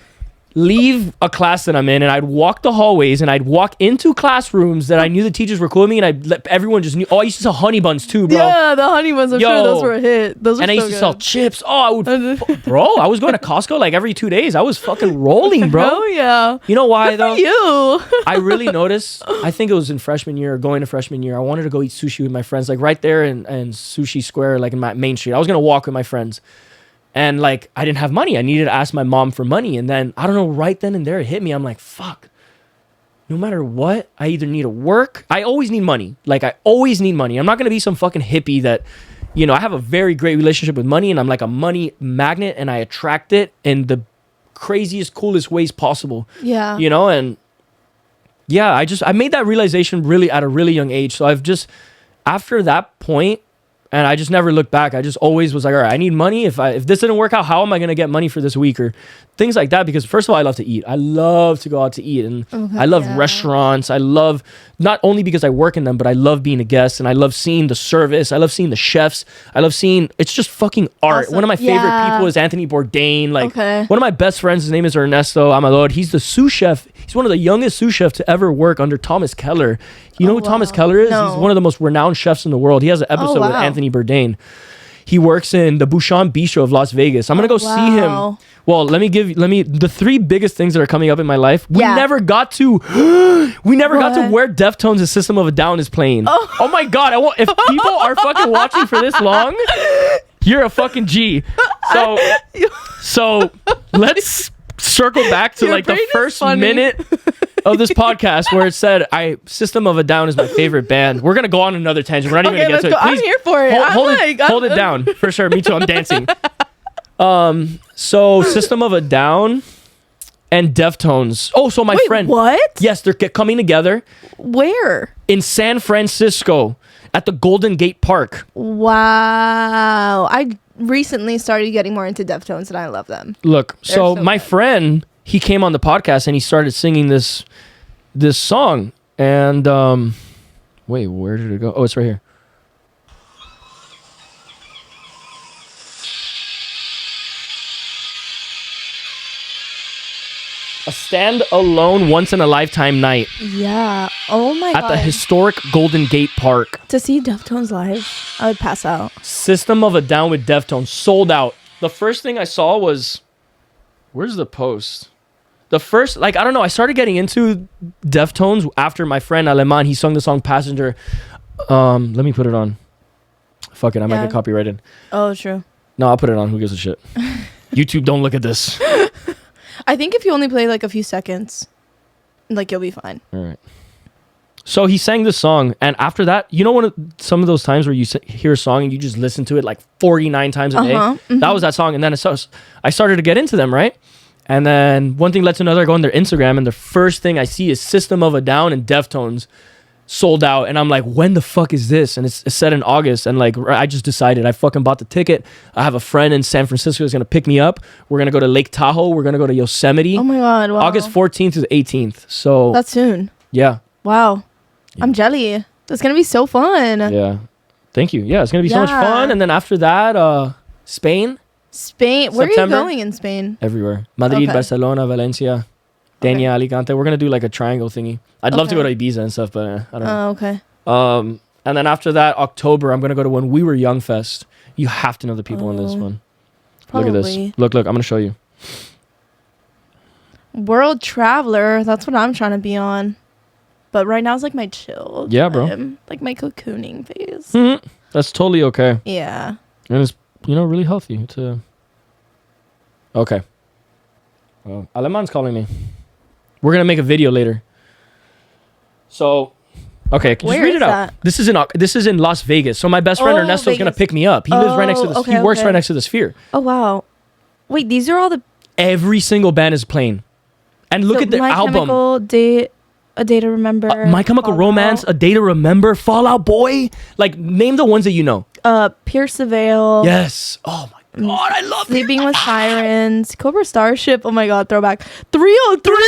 leave a class that I'm in and I'd walk the hallways and I'd walk into classrooms that I knew the teachers were cool with me, and I'd let everyone just knew. Oh, I used to sell honey buns too, bro. Yeah, the honey buns. I'm sure those were a hit. Those were and I used to sell chips. Oh, I would, bro. I was going to Costco like every 2 days. I was fucking rolling, bro. Oh yeah. You know why though? For you. I really noticed. I think it was in freshman year, going to freshman year. I wanted to go eat sushi with my friends, like right there in Sushi Square, like in my Main Street. I was gonna walk with my friends. And like, I didn't have money. I needed to ask my mom for money. And then, I don't know, right then and there, it hit me. I'm like, fuck. No matter what, I either need to work. I always need money. Like, I always need money. I'm not going to be some fucking hippie that, I have a very great relationship with money. And I'm like a money magnet. And I attract it in the craziest, coolest ways possible. Yeah. And yeah, I made that realization really at a really young age. So I've just, after that point, and I just never looked back. I just always was like, all right, I need money. If this didn't work out, how am I going to get money for this week? Or things like that. Because first of all, I love to eat. I love to go out to eat. And I love restaurants. I love, not only because I work in them, but I love being a guest. And I love seeing the service. I love seeing the chefs. I love seeing, it's just fucking art. Awesome. One of my favorite people is Anthony Bourdain. Like one of my best friends, his name is Ernesto Amador. He's the sous chef. He's one of the youngest sous chefs to ever work under Thomas Keller. You know who Thomas Keller is? No. He's one of the most renowned chefs in the world. He has an episode with Anthony Bourdain. He works in the Bouchon Bistro of Las Vegas. I'm gonna go see him. Well, let me the 3 biggest things that are coming up in my life. We never got to where Deftones' System of a Down is playing. Oh my God. If people are fucking watching for this long, you're a fucking G. So let's circle back to like the first minute of this podcast where it said System of a Down is my favorite band. We're gonna go on another tangent. We're not even gonna get to it. Please, I'm here for it. Hold it down for sure. Me too. I'm dancing. So System of a Down and Deftones. Oh, so my friend. What? Yes, they're coming together. Where? In San Francisco at the Golden Gate Park. Wow. I recently started getting more into Deftones and I love them. Look, so my friend, he came on the podcast and he started singing this song. And wait, where did it go? Oh, it's right here. A stand-alone, once-in-a-lifetime night. Yeah. Oh my God. At the historic Golden Gate Park. To see Deftones live, I would pass out. System of a Down with Deftones. Sold out. The first thing I saw was... Where's the post? The first... I don't know. I started getting into Deftones after my friend Aleman. He sung the song Passenger. Let me put it on. Fuck it. I might get copyrighted. Oh, true. No, I'll put it on. Who gives a shit? YouTube, don't look at this. I think if you only play like a few seconds, you'll be fine. All right. So he sang this song, and after that, you know some of those times where you hear a song and you just listen to it like 49 times a day? Mm-hmm. That was that song, and then I started to get into them, right? And then one thing led to another. I go on their Instagram, and the first thing I see is System of a Down and Deftones sold out, and I'm like, when the fuck is this? And it's set in August, and I just decided. I fucking bought the ticket. I have a friend in San Francisco who's gonna pick me up. We're gonna go to Lake Tahoe. We're gonna go to Yosemite. Oh my God! Wow. August 14th to the 18th. So that's soon. Yeah. Wow. Yeah. I'm jelly. That's gonna be so fun. Yeah. Thank you. Yeah, it's gonna be so much fun. And then after that, Spain. Where are you going in Spain? Everywhere. Madrid, Barcelona, Valencia. Dania, Alicante. We're gonna do like a triangle thingy. I'd love to go to Ibiza and stuff, but I don't know. Oh, okay. And then after that, October, I'm gonna go to When We Were Young Fest. You have to know the people in this one. Probably. Look at this. Look. I'm gonna show you. World Traveler. That's what I'm trying to be on. But right now is like my chill. Yeah, bro. Like my cocooning phase. Mm-hmm. That's totally okay. Yeah. And it's really healthy to. Okay. Well, Aleman's calling me. We're gonna make a video later. So, okay, just read it out. This is in Las Vegas. So my best friend Ernesto is gonna pick me up. He lives right next to this. He works right next to the Sphere. Oh wow! Wait, these are all the. Every single band is playing, and look at the album. Chemical, A Day to Remember. My Chemical Romance, A Day to Remember, Fall Out Boy. Name the ones that you know. Pierce the Veil. Yes. Oh my God, I love Sleeping with Sirens, Cobra Starship. Oh my God, throwback. 303. Let's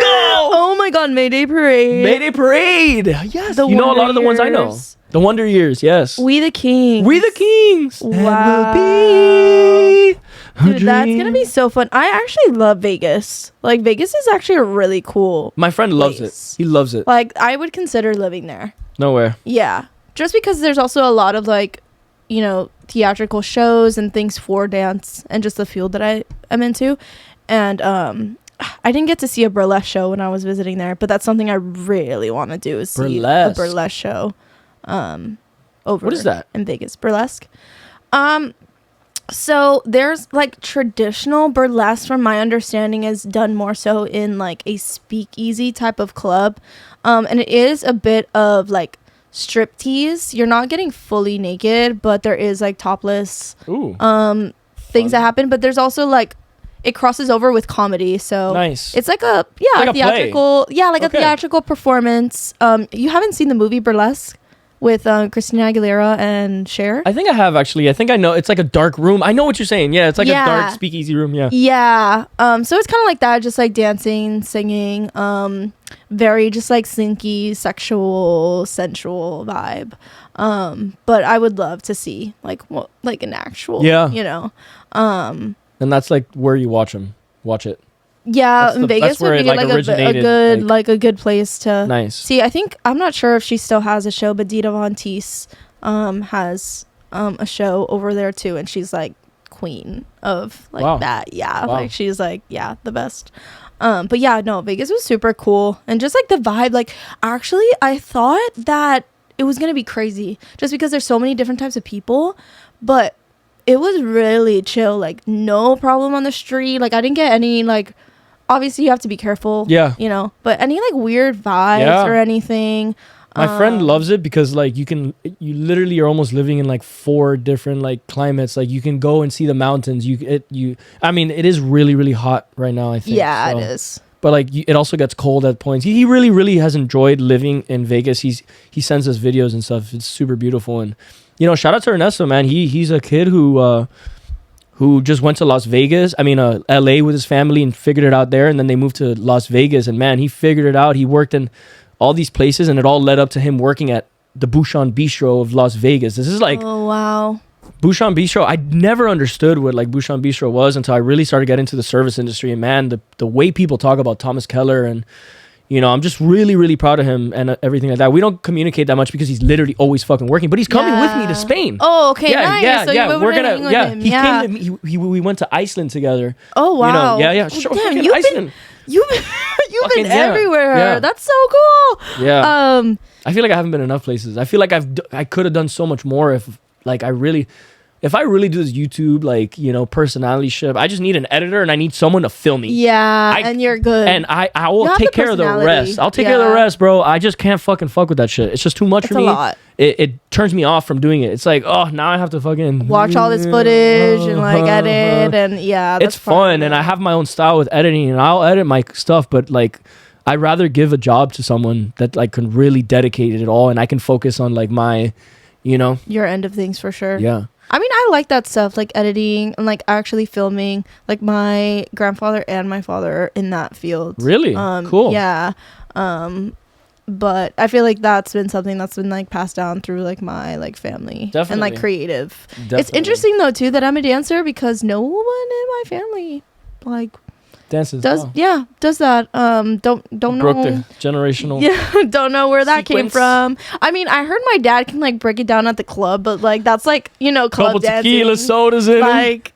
go. Oh my God, Mayday Parade. Mayday Parade. Yes. You know a lot of the ones I know. The Wonder Years. Yes. We the Kings. We the Kings. Wow. Dude, that's gonna be so fun. I actually love Vegas. Vegas is actually a really cool. My friend loves it. He loves it. I would consider living there. No way. Yeah, just because there's also a lot of theatrical shows and things for dance and just the field that I am into. And I didn't get to see a burlesque show when I was visiting there, but that's something I really want to do is see a burlesque show. Over what is that in Vegas? Burlesque. So there's traditional burlesque, from my understanding, is done more so in a speakeasy type of club, and it is a bit of striptease. You're not getting fully naked, but there is topless things that happen. But there's also it crosses over with comedy, so nice. It's a theatrical, a theatrical performance. You haven't seen the movie Burlesque with Christina Aguilera and Cher? I think I have, actually. I think I know. It's like a dark room. I know what you're saying. Yeah, it's a dark speakeasy room. Yeah. Yeah. So it's kind of like that, just dancing, singing, very just slinky, sexual, sensual vibe. But I would love to see an actual, and that's where you watch it. Yeah, in Vegas would be a good place to nice. see. I think, I'm not sure if she still has a show, but Dita Von Teese has a show over there too, and she's like queen of like that. Yeah, like she's like the best. But yeah, no, Vegas was super cool, and just like the vibe. Like actually, I thought that it was gonna be crazy just because there's so many different types of people, but it was really chill. Like no problem on the street. Like I didn't get any like. Obviously, you have to be careful. Yeah. You know, but any like weird vibes or anything. My friend loves it because like you literally are almost living in like 4 different like climates. Like you can go and see the mountains. I mean, it is really, really hot right now, I think. Yeah, so. It is. But like it also gets cold at points. He really, really has enjoyed living in Vegas. He sends us videos and stuff. It's super beautiful. And, you know, shout out to Ernesto, man. He's a kid who just went to LA with his family and figured it out there. And then they moved to Las Vegas. And, man, he figured it out. He worked in all these places, and it all led up to him working at the Bouchon Bistro of Las Vegas. This is like... Oh, wow. Bouchon Bistro, I never understood what like Bouchon Bistro was until I really started getting into the service industry. And, man, the way people talk about Thomas Keller and... You know, I'm just really, really proud of him and everything like that. We don't communicate that much because he's literally always fucking working. But he's coming with me to Spain. Oh, okay, nice. So we're gonna. Yeah, he came to me. We went to Iceland together. Oh wow. You know, sure. Damn, you've been everywhere. Yeah. That's so cool. Yeah. I feel like I haven't been enough places. I feel like I could have done so much more if I really do this YouTube, like, you know, personality shit. I just need an editor and I need someone to film me. Yeah, and you're good. And I will take care of the rest. I'll take care of the rest, bro. I just can't fucking fuck with that shit. It's just too much for me. It's a lot. It turns me off from doing it. It's like, oh, now I have to fucking... watch all this footage and like edit and it's fun. And I have my own style with editing and I'll edit my stuff, but like... I'd rather give a job to someone that like can really dedicate it all and I can focus on like my, you know... your end of things for sure. Yeah. I mean, I like that stuff, like editing and like actually filming. Like my grandfather and my father are in that field. Really? Cool. Yeah. But I feel like that's been something that's been like passed down through like my like family. Definitely. And like creative. Definitely. It's interesting though too that I'm a dancer because no one in my family like dances does that. Don't know. Broke the generational. Yeah, don't know where that came from. I mean, I heard my dad can like break it down at the club, but like that's like, you know, club couple dancing. Tequila sodas in like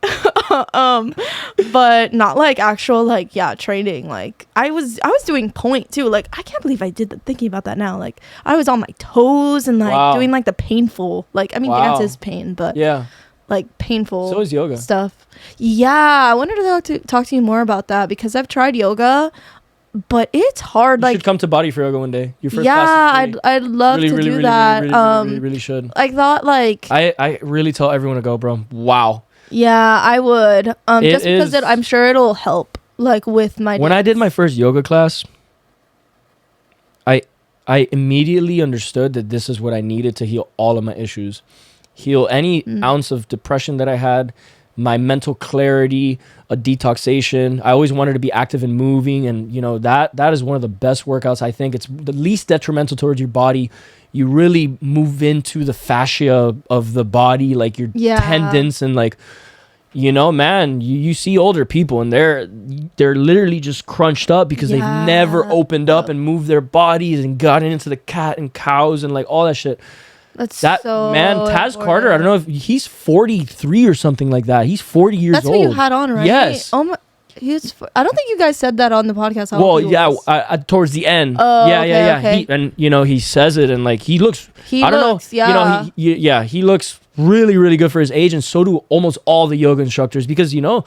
but not like actual like training. Like I was doing point too. Like I can't believe I did that. Thinking about that now, like I was on my toes and like doing like the painful. Like I mean, dance is pain, but like painful. So is yoga stuff. Yeah, I wanted to talk to you more about that because I've tried yoga, but it's hard. You should come to Body for Yoga one day. Your first class is free. I'd love to do that. Really should. I thought like I really tell everyone to go, bro. Wow. Yeah, I would. Just because I'm sure it'll help like with my when I did my first yoga class, I immediately understood that this is what I needed to heal all of my issues. Heal any ounce of depression that I had, my mental clarity, a detoxation. I always wanted to be active and moving, and you know that is one of the best workouts. I think it's the least detrimental towards your body. You really move into the fascia of the body, like your tendons, and like, you know, man, you see older people and they're literally just crunched up because they've never opened up and moved their bodies and gotten into the cat and cows and like all that shit. That so man, Taz important. Carter, I don't know if he's 43 or something like that. He's 40 years old. That's what you had on, right? Yes. Oh my, I don't think you guys said that on the podcast. Towards the end. Oh, yeah. Okay. And you know, he says it, and like he looks. I don't know. Yeah. You know, he looks really, really good for his age, and so do almost all the yoga instructors because you know,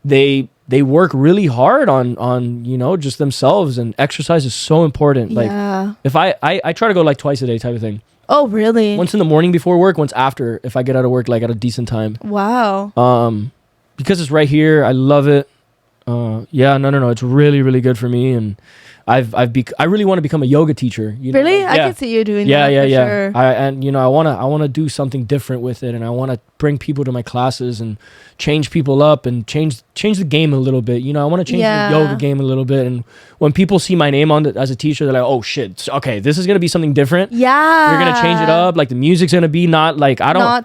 they work really hard on you know just themselves, and exercise is so important. Like if I try to go like twice a day type of thing. Oh, really? Once in the morning before work, once after if I get out of work like at a decent time. Wow. Because it's right here, I love it. No, it's really, really good for me, and I really want to become a yoga teacher. You know? Really? I can see you doing that. Yeah. Sure. And you know, I wanna do something different with it, and I wanna bring people to my classes and change people up and change the game a little bit. You know, I want to change the yoga game a little bit. And when people see my name on as a teacher, they're like, "Oh shit, okay, this is gonna be something different. Yeah, you're gonna change it up. Like the music's gonna be not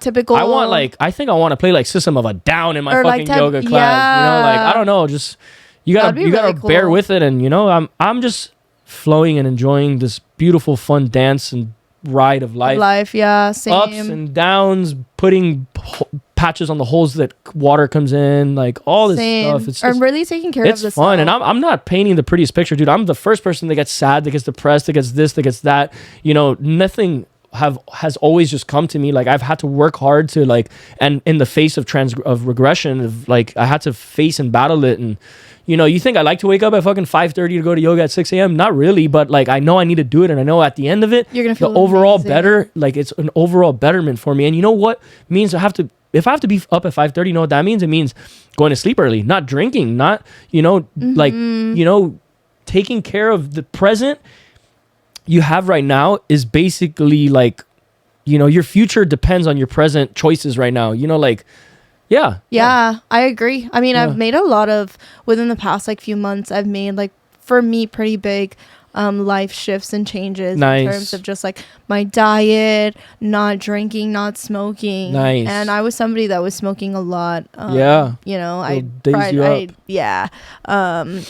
typical. I think I want to play like System of a Down in my fucking yoga class. You know, like I don't know, just you gotta bear cool with it. And you know, I'm just flowing and enjoying this beautiful, fun dance and ride of life. Yeah, same. Ups and downs, putting patches on the holes that water comes in, like all this stuff. It's just, I'm really taking care of this. It's fun, and I'm not painting the prettiest picture, dude. I'm the first person that gets sad, that gets depressed, that gets this, that gets that. You know, nothing has always just come to me. Like I've had to work hard to like, and in the face of regression, of like I had to face and battle it. And you know, you think I like to wake up at fucking 5:30 to go to yoga at 6 a.m.? Not really, but like I know I need to do it, and I know at the end of it, you're gonna feel the overall amazing. better. Like it's an overall betterment for me. And you know what means I have to. If I have to be up at 5:30, you know what that means? It means going to sleep early, not drinking, not, you know, like, you know, taking care of the present you have right now is basically like, you know, your future depends on your present choices right now. You know, like, yeah. I agree. I mean, I've made a lot of, within the past like few months, I've made like, for me, pretty big life shifts and changes in terms of just like my diet, not drinking, not smoking. And I was somebody that was smoking a lot. You know, and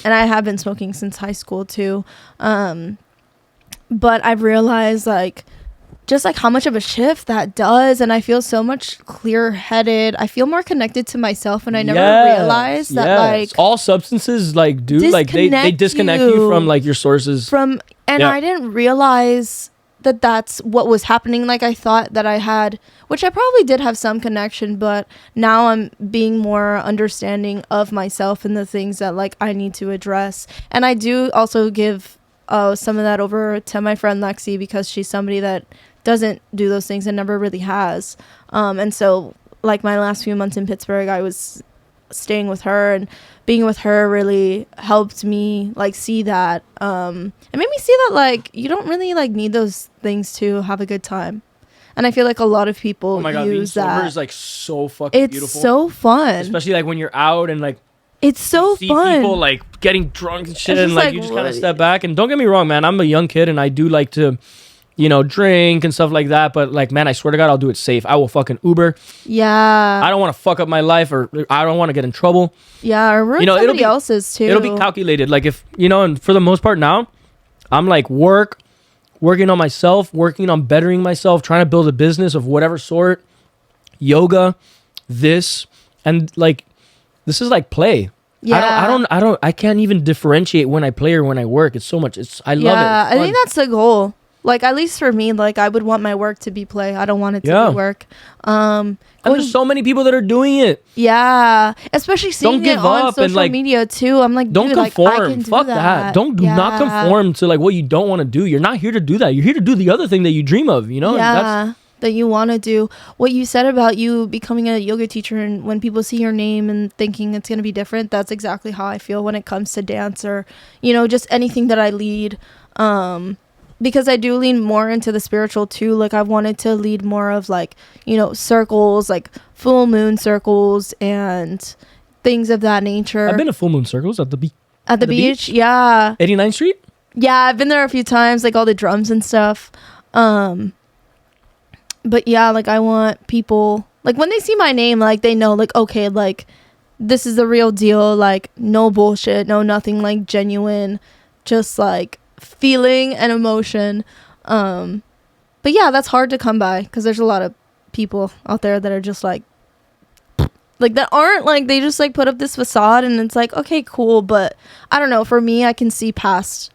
I have been smoking since high school too. But I've realized like just like how much of a shift that does, and I feel so much clear-headed. I feel more connected to myself, and I never realized that like all substances like do like they disconnect you from like your sources from, and I didn't realize that that's what was happening. Like I thought that I had, which I probably did have some connection, but now I'm being more understanding of myself and the things that like I need to address. And I do also give some of that over to my friend Lexi, because she's somebody that doesn't do those things and never really has. And so like my last few months in Pittsburgh, I was staying with her, and being with her really helped me like see that. It made me see that like you don't really like need those things to have a good time. And I feel like a lot of people use that. Being sober is like so fucking beautiful. It's so fun. Especially like when you're out and like it's so see fun. People like getting drunk and shit, and like you just kind of step back. And don't get me wrong, man, I'm a young kid and I do like to, you know, drink and stuff like that. But like, man, I swear to God, I'll do it safe. I will fucking Uber. Yeah. I don't want to fuck up my life, or I don't want to get in trouble. Yeah, or ruin somebody else's too. It'll be calculated. Like if, you know, and for the most part now, I'm like working on myself, working on bettering myself, trying to build a business of whatever sort, yoga, this, and like, this is like play. Yeah. I can't even differentiate when I play or when I work. It's so much. I love it. Yeah, I think that's the goal. Like, at least for me, like, I would want my work to be play. I don't want it to be work. And there's so many people that are doing it. Yeah. Especially seeing it on social media, too. I'm like, don't dude, conform. Like, I can Fuck do that. Do not conform to, like, what you don't want to do. You're not here to do that. You're here to do the other thing that you dream of, you know? Yeah. That you want to do. What you said about you becoming a yoga teacher, and when people see your name and thinking it's going to be different, that's exactly how I feel when it comes to dance, or, you know, just anything that I lead. Because I do lean more into the spiritual too. Like, I wanted to lead more of, like, you know, circles, like full moon circles and things of that nature. I've been to full moon circles at the beach. At the beach? Yeah. 89th Street? Yeah, I've been there a few times, like all the drums and stuff. But yeah, like, I want people, like, when they see my name, like, they know, like, okay, like, this is the real deal. Like, no bullshit, no nothing, like, genuine, just like feeling and emotion. But yeah, that's hard to come by, because there's a lot of people out there that are just like that aren't, like, they just like put up this facade, and it's like, okay, cool, but I don't know, for me, I can see past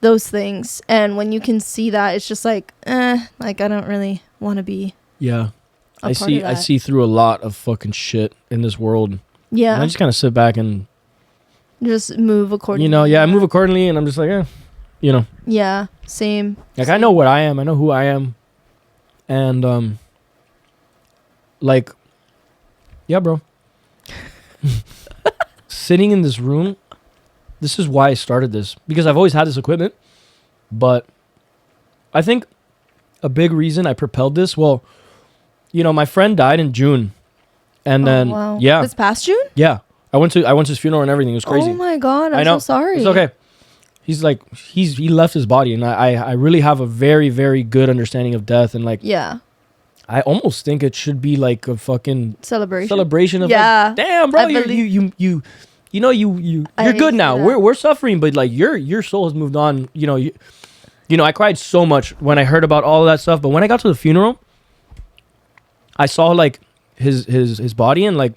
those things. And when you can see that, it's just like, like, I don't really want to be I see through a lot of fucking shit in this world. Yeah. And I just kind of sit back and just move accordingly. You know, I move accordingly, and I'm just like, you know. Yeah, same. Like, I know what I am. I know who I am. And, like, yeah, bro. Sitting in this room, this is why I started this. Because I've always had this equipment. But I think a big reason I propelled this, well, you know, my friend died in June. And then, yeah. This past June? Yeah. I went to his funeral and everything. It was crazy. Oh my God, I'm so sorry. It's okay. He's like, he left his body, and I really have a very, very good understanding of death, and like, yeah, I almost think it should be like a fucking celebration of, like, damn, bro, you're good now. We're suffering, but like your soul has moved on. You know, you know, I cried so much when I heard about all of that stuff. But when I got to the funeral, I saw like his body, and like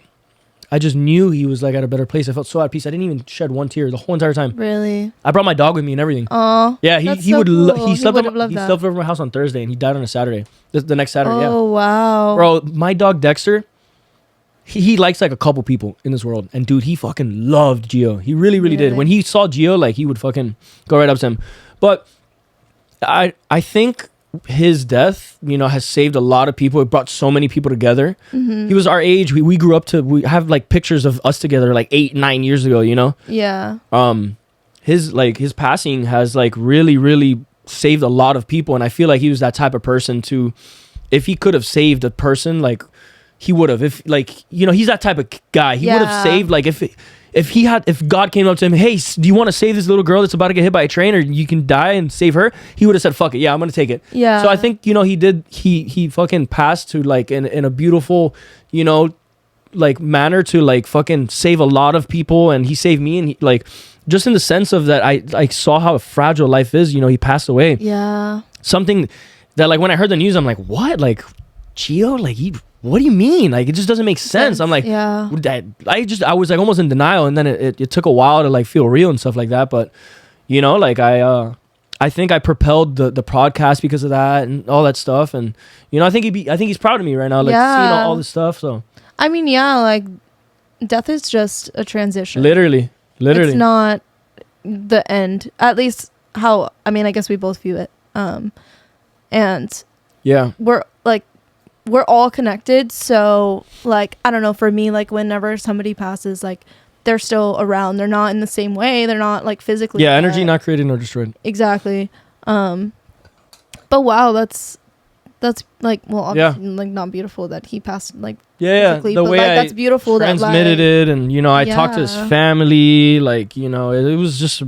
I just knew he was like at a better place. I felt so at peace. I didn't even shed one tear the whole entire time. Really? I brought my dog with me and everything. Oh, yeah, he would cool. he slept he slept over my house on Thursday, and he died on a Saturday. The next Saturday. Oh wow, bro, my dog Dexter, he likes like a couple people in this world, and dude, he fucking loved Gio. He really did. When he saw Gio, like he would fucking go right up to him. But I think his death, you know, has saved a lot of people. It brought so many people together. He was our age. We grew up to, we have like pictures of us together like 8-9 years ago, you know? Yeah. His passing has like really saved a lot of people. And I feel like he was that type of person to, if he could have saved a person, like he would have, if like, you know, he's that type of guy. He would have saved, like if God came up to him, hey, do you want to save this little girl that's about to get hit by a train, or you can die and save her? He would have said, fuck it. Yeah, I'm going to take it. Yeah. So I think, you know, he fucking passed to like in a beautiful, you know, like manner to like fucking save a lot of people. And he saved me. And he, like, just in the sense of that, I saw how fragile life is. You know, he passed away. Yeah. Something that like when I heard the news, I'm like, what? Like Gio, like what do you mean? Like, it just doesn't make sense. I'm like, yeah. I was like almost in denial, and then it took a while to like feel real and stuff like that. But you know, like I think I propelled the podcast because of that and all that stuff. And you know, I think he's proud of me right now, like seeing all this stuff. So I mean, yeah, like death is just a transition. Literally, it's not the end. At least how, I mean, I guess we both view it. And yeah, we're all connected. So like, I don't know, for me, like whenever somebody passes, like they're still around. They're not in the same way. They're not like physically. Yeah, energy not created nor destroyed. Exactly. But wow, that's like, well, obviously like not beautiful that he passed like physically, the but way like that's beautiful that transmitted it, and you know, I talked to his family, like, you know, it was just,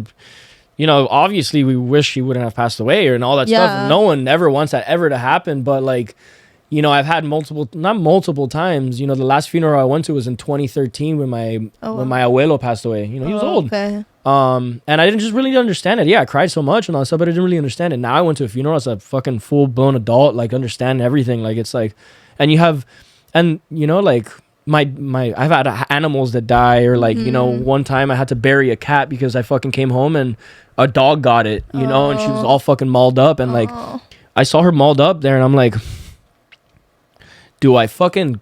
you know, obviously we wish he wouldn't have passed away and all that stuff. No one ever wants that ever to happen, but like, you know, I've had not multiple times. You know, the last funeral I went to was in 2013 when my abuelo passed away. You know, he was old. Okay. And I didn't just really understand it. Yeah, I cried so much and all that stuff, but I didn't really understand it. Now I went to a funeral as a fucking full blown adult, like understand everything. Like it's like, and you know, like I've had animals that die, or like, you know, one time I had to bury a cat because I fucking came home and a dog got it, you know, and she was all fucking mauled up, and like I saw her mauled up there, and I'm like, do I fucking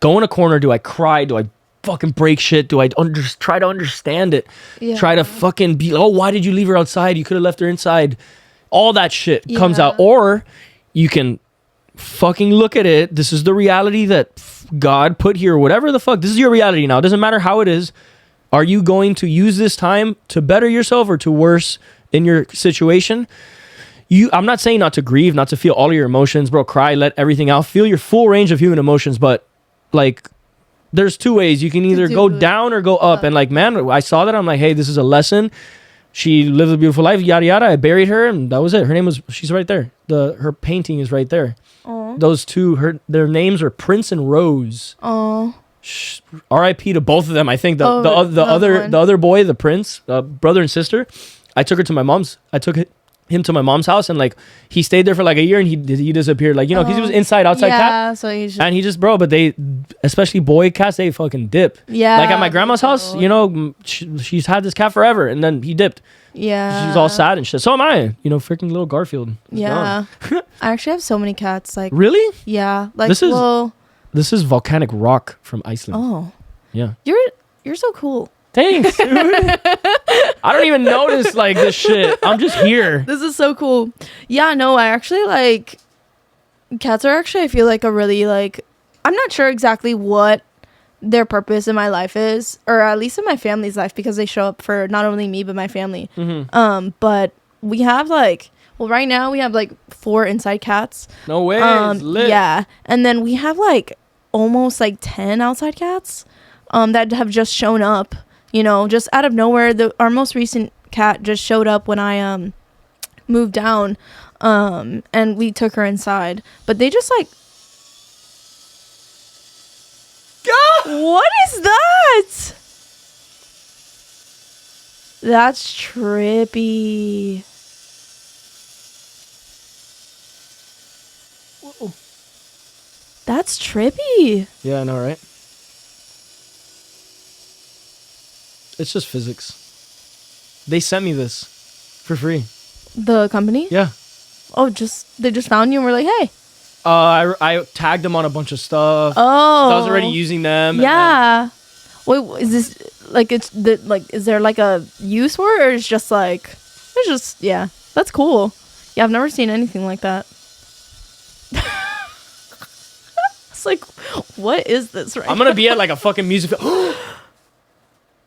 go in a corner? Do I cry? Do I fucking break shit? Do I try to understand it? Yeah. Try to fucking be, oh, why did you leave her outside? You could have left her inside. All that shit comes out. Or you can fucking look at it. This is the reality that God put here. Whatever the fuck. This is your reality now. It doesn't matter how it is. Are you going to use this time to better yourself or to worse in your situation? I'm not saying not to grieve, not to feel all of your emotions, bro. Cry, let everything out. Feel your full range of human emotions. But like, there's two ways. You can either go down or go up. And like, man, I saw that. I'm like, hey, this is a lesson. She lived a beautiful life, yada, yada. I buried her, and that was it. Her name was, she's right there. Her painting is right there. Aww. Those two, their names are Prince and Rose. Oh. R.I.P. to both of them. I think the other boy, the Prince, brother and sister, I took him to my mom's house, and like he stayed there for like a year, and he disappeared, like, you know, because he was outside cat. So he just bro, but they, especially boy cats, they fucking dip. Yeah, like at my grandma's house, you know, she's had this cat forever, and then he dipped. Yeah, she's all sad and shit. So am I, you know, freaking little Garfield. Yeah. I actually have so many cats. Like, really? Yeah, like, this is volcanic rock from Iceland. Oh yeah, you're so cool. Thanks, dude. I don't even notice like this shit. I'm just here. This is so cool. Yeah, no, I actually like cats are actually, I feel like, a really, like, I'm not sure exactly what their purpose in my life is, or at least in my family's life, because they show up for not only me but my family. Mm-hmm. But we have like, well, right now we have like 4 inside cats. No way. Lit. Yeah, and then we have like almost like 10 outside cats that have just shown up. You know, just out of nowhere. Our most recent cat just showed up when I moved down, and we took her inside. But they just like, what is that? That's trippy. That's trippy. Yeah, I know, right? It's just physics. They sent me this for free. The company? Yeah. Oh, they just found you and were like, hey. I tagged them on a bunch of stuff. Oh. So I was already using them. Yeah. Wait, is this like is there like a use for it, or it's just like it's just yeah, that's cool. Yeah, I've never seen anything like that. It's like, what is this right I'm gonna be at like a fucking music.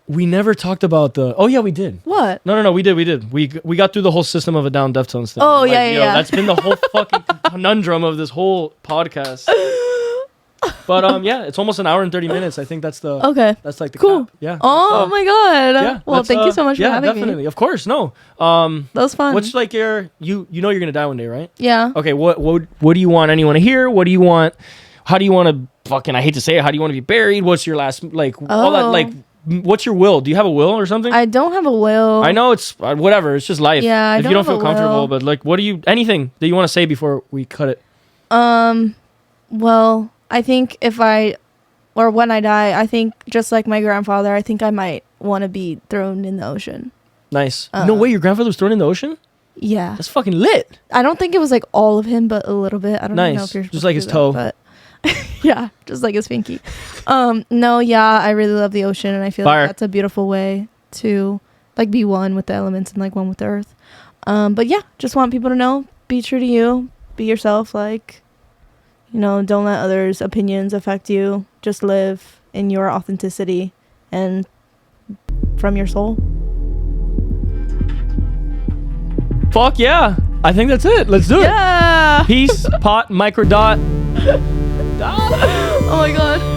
We never talked about the. Oh yeah, we did. What? No, we did. We got through the whole System of a Down Deftones thing. Oh, yeah. That's been the whole fucking conundrum of this whole podcast. But yeah, it's almost an hour and 30 minutes. I think that's the. Okay. That's like the cool. cap. Yeah. Oh my god. Yeah. Well, thank you so much for having me. Yeah, definitely. Of course. No. That was fun. What's like you know you're gonna die one day, right? Yeah. Okay. What do you want anyone to hear? What do you want? How do you want to fucking? I hate to say it. How do you want to be buried? What's your last like? All that like. What's your will? Do you have a will or something? I don't have a will. I know it's whatever. It's just life. Yeah, if you don't feel comfortable, but like, what do you? Anything that you want to say before we cut it? Well, I think when I die, I think just like my grandfather, I think I might want to be thrown in the ocean. Nice. No way, your grandfather was thrown in the ocean? Yeah. That's fucking lit. I don't think it was like all of him, but a little bit. I don't know if you're just like his toe. But yeah, just like his pinky. No, yeah, I really love the ocean, and I feel like that's a beautiful way to like be one with the elements and like one with the earth. But yeah, just want people to know, be true to you, be yourself, like, you know, don't let others' opinions affect you. Just live in your authenticity and from your soul. Fuck yeah. I think that's it. Let's do it. Yeah. Peace, pot, microdot. Oh my god.